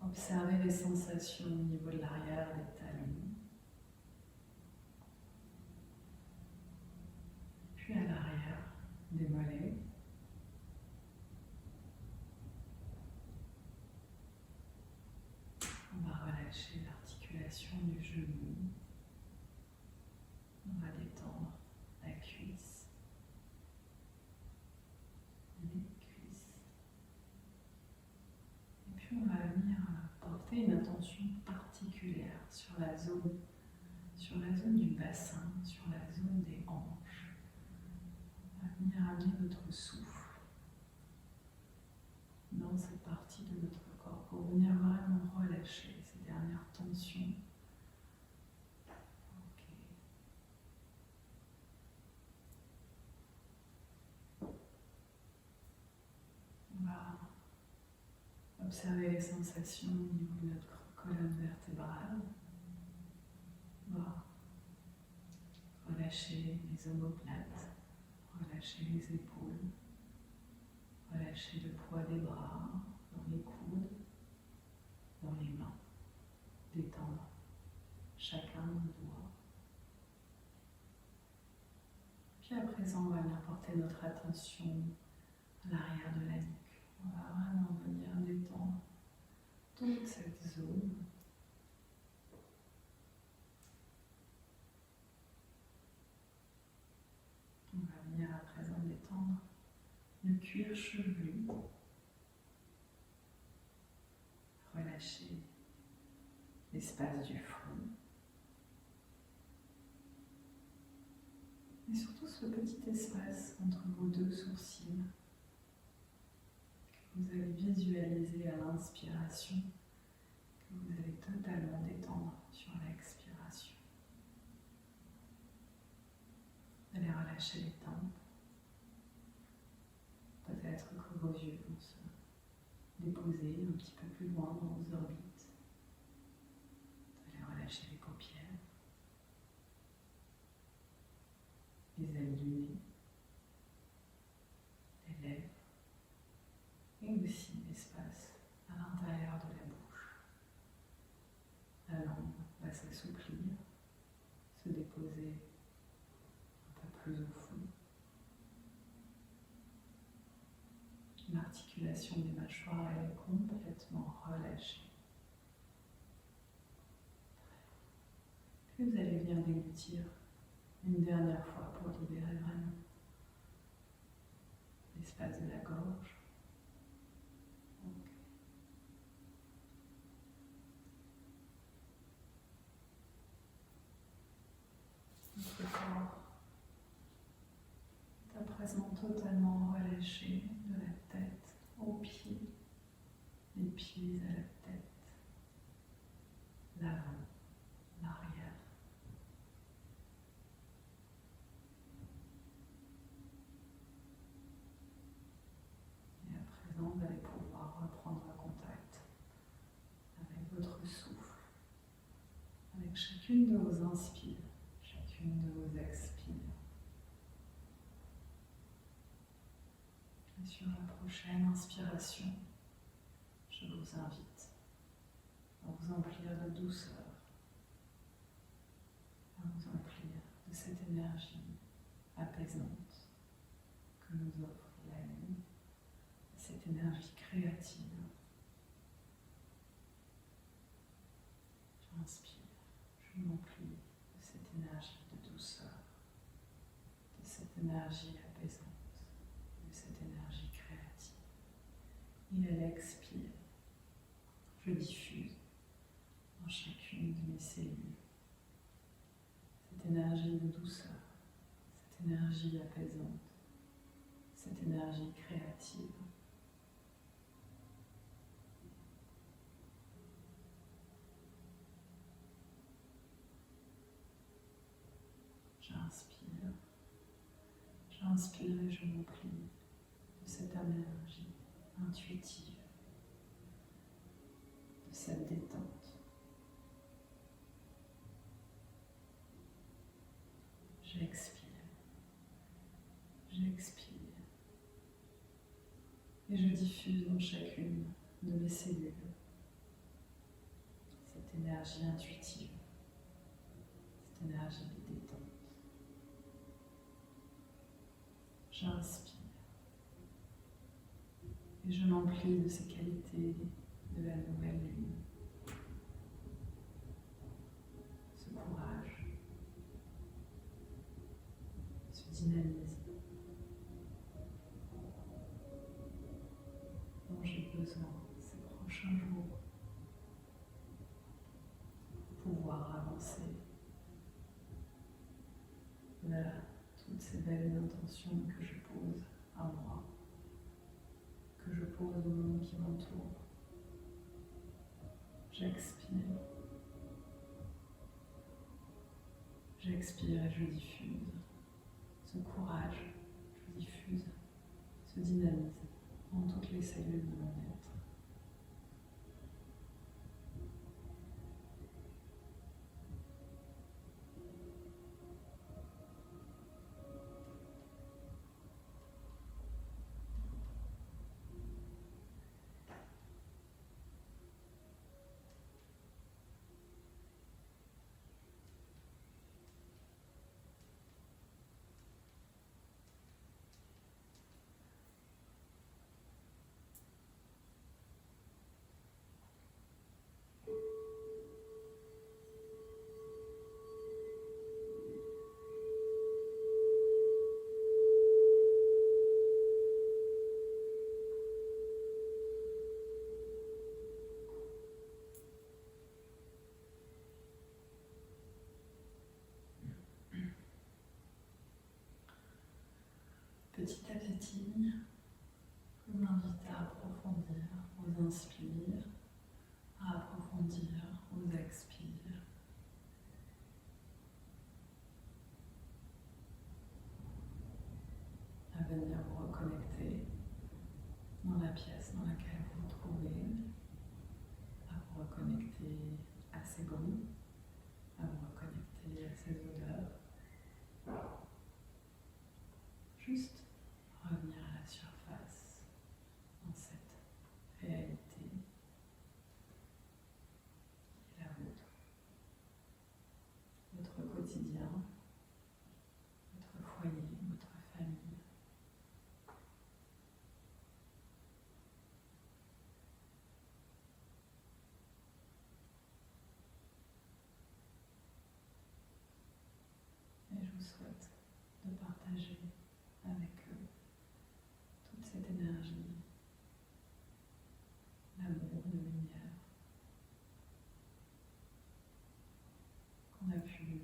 observer les sensations au niveau de l'arrière des talons. Puis à l'arrière des mollets. On va relâcher l'articulation du genou. puis on va venir porter une attention particulière sur la zone du bassin, sur la zone des hanches. On va venir amener notre souffle dans cette partie de notre corps pour venir vraiment relâcher ces dernières tensions. Ok. On va observer les sensations au niveau de notre colonne vertébrale. On va relâcher les omoplates, relâcher les épaules, relâcher le poids des bras dans les coudes, dans les mains. Détendre chacun de nos doigts. Puis à présent, on va venir porter notre attention à l'arrière de la nuque. On va vraiment venir détendre toute cette zone. On va venir à présent détendre le cuir chevelu. Relâcher l'espace du front. Et surtout ce petit espace entre vos deux sourcils que vous allez visualiser à l'inspiration, que vous allez totalement détendre sur l'expiration. Vous allez relâcher les tempes. Peut-être que vos yeux vont se déposer un petit peu plus loin dans vos orbites. Vous allez relâcher les paupières, les ailes du nez, les lèvres et aussi l'espace à l'intérieur de la bouche. La langue va s'assouplir, se déposer un peu plus au fond. L'articulation des mâchoires est complètement relâchée. Puis vous allez venir déglutir une dernière fois pour libérer vraiment l'espace de la gorge. Okay. Notre corps est à présent totalement relâché de la tête aux pieds, les pieds à la tête, l'avant, l'arrière. Et à présent, vous allez pouvoir reprendre contact avec votre souffle, avec chacune de vos inspires, chacune de vos expires. Et sur la prochaine inspiration, je vous invite à vous emplir de douceur, à vous emplir de cette énergie apaisante que nous offre la lune, cette énergie créative. J'inspire, je m'emplis de cette énergie de douceur, de cette énergie apaisante, de cette énergie créative. Et à l'expire, je diffuse dans chacune de mes cellules cette énergie de douceur, cette énergie apaisante, cette énergie créative. J'inspire et je m'emplis de cette énergie intuitive, de cette détente. J'expire et je diffuse dans chacune de mes cellules cette énergie intuitive, cette énergie de détente. J'inspire et je m'emplis de ces qualités de la nouvelle lune. Ce courage, ce dynamisme dont j'ai besoin ces prochains prochains jours, pouvoir avancer vers toutes ces belles intentions que je pose à moi, que je pose au monde qui m'entoure. J'expire. J'expire et je diffuse ce courage, je diffuse ce dynamisme dans toutes les cellules de mon être. Petit à petit, je vous invite à approfondir vos inspires, à approfondir vos expires. À venir vous reconnecter dans la pièce dans laquelle vous vous trouvez, à vous reconnecter à ces bruits, à vous reconnecter à ces odeurs. Juste revenir à la surface dans cette réalité qui est la vôtre, votre quotidien, votre foyer, votre famille. Et je vous souhaite de partager avec eux toute cette énergie, l'amour, de lumière qu'on a pu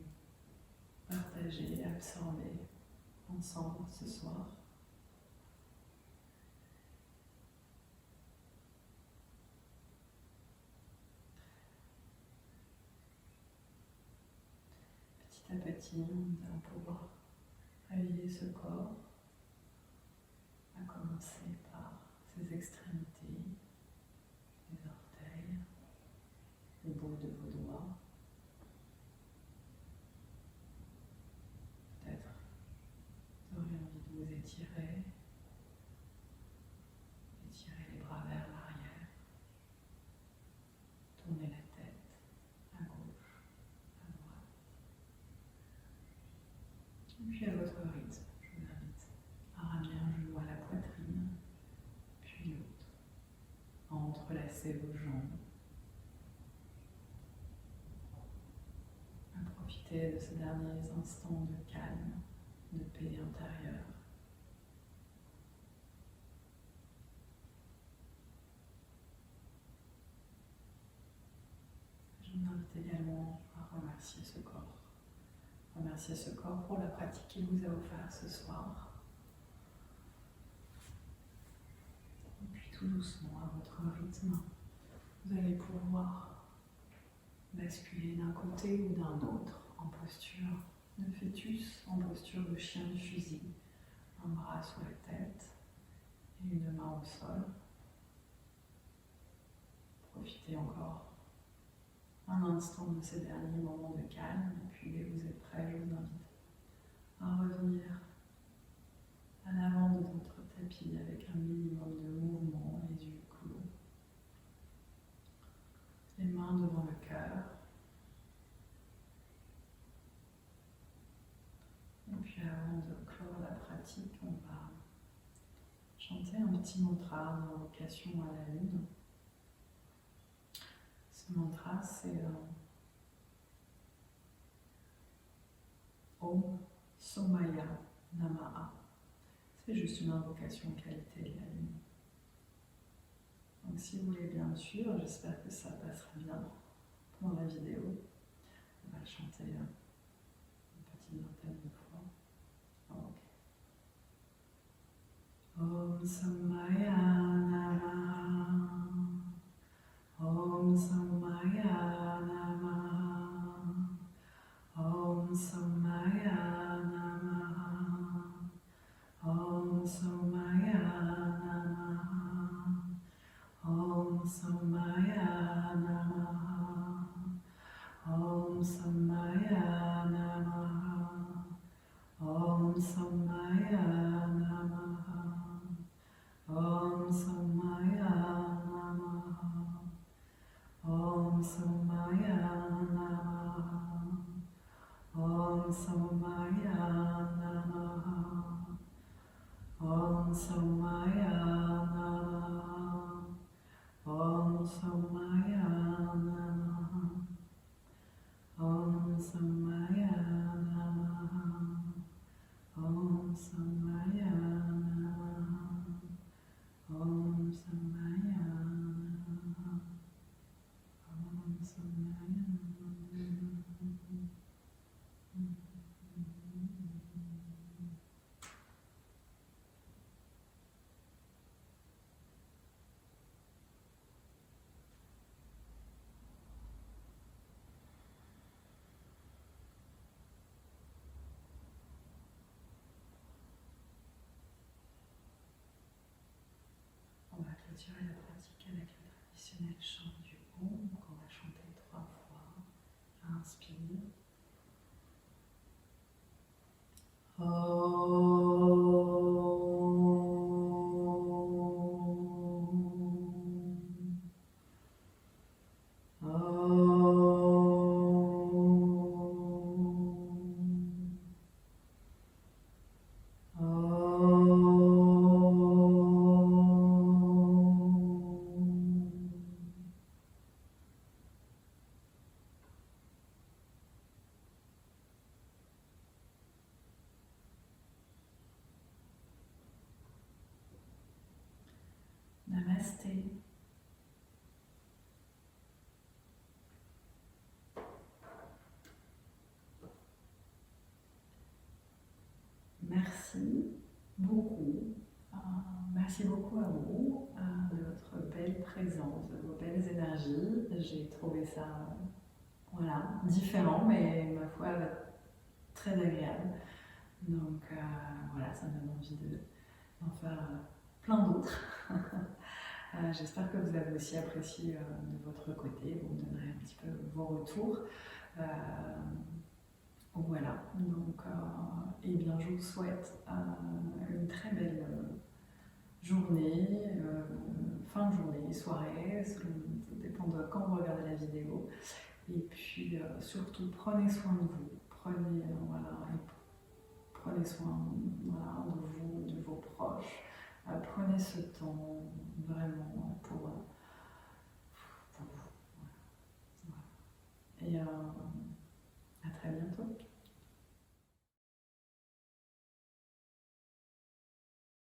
partager, absorber ensemble ce soir. Petit à petit, nous allons pouvoir réveiller ce corps, à commencer par ses extrémités, les orteils, les bouts de vos doigts. Peut-être vous aurez envie de vous étirer, étirer les bras vers l'arrière, tourner la tête à gauche, à droite. Et puis à votre rythme, je vous invite à ramener un genou à la poitrine, puis l'autre, à entrelacer vos jambes, à profiter de ces derniers instants de calme, de paix intérieure. Je vous invite également à remercier ce corps. Remercier ce corps pour la pratique qu'il vous a offert ce soir. Et puis tout doucement, à votre rythme, vous allez pouvoir basculer d'un côté ou d'un autre en posture de fœtus, en posture de chien de fusil. Un bras sous la tête et une main au sol. Profitez encore un instant de ces derniers moments de calme, et puis dès que vous êtes prêts, je vous invite à revenir à l'avant de votre tapis avec un minimum de mouvement, les yeux clos. Les mains devant le cœur. Et puis avant de clore la pratique, on va chanter un petit mantra d'invocation à la lune. Ce mantra, c'est Om Somaya Namaha. C'est juste une invocation en qualité de la lune. Donc si vous voulez bien me suivre, j'espère que ça passera bien dans la vidéo. On va le chanter une petite vingtaine de fois. Ok. Om Sammaya Namaha. Om Sammaya Namaha. Om Sammaya Namaha. Om Sammaya Namaha. Om Sammaya Namaha. Om Sammaya Namaha. Om Sammaya Namaha. Om Sammaya Namaha. Om Sammaya Namaha. Om Sammaya Namaha. Om Sammaya Namaha. Om Sammaya Namaha. Om Sammaya Namaha. Om Sammaya Namaha. Om Sammaya Namaha. Om Sammaya Namaha. On va clôturer la pratique avec le traditionnel chant du Om qu'on va chanter 3 fois. Inspire. Namasté. Merci beaucoup. Merci beaucoup à vous, de votre belle présence, de vos belles énergies. J'ai trouvé ça voilà, différent, mais ma foi très agréable. Donc voilà, ça me donne envie d'en faire plein d'autres. J'espère que vous avez aussi apprécié de votre côté. Vous me donnerez un petit peu vos retours. Voilà, donc eh bien, je vous souhaite une très belle journée, fin de journée, soirée, ça dépend de quand vous regardez la vidéo. Et puis surtout, prenez soin de vous, prenez soin voilà, de vous, de vos proches. Prenez ce temps vraiment pour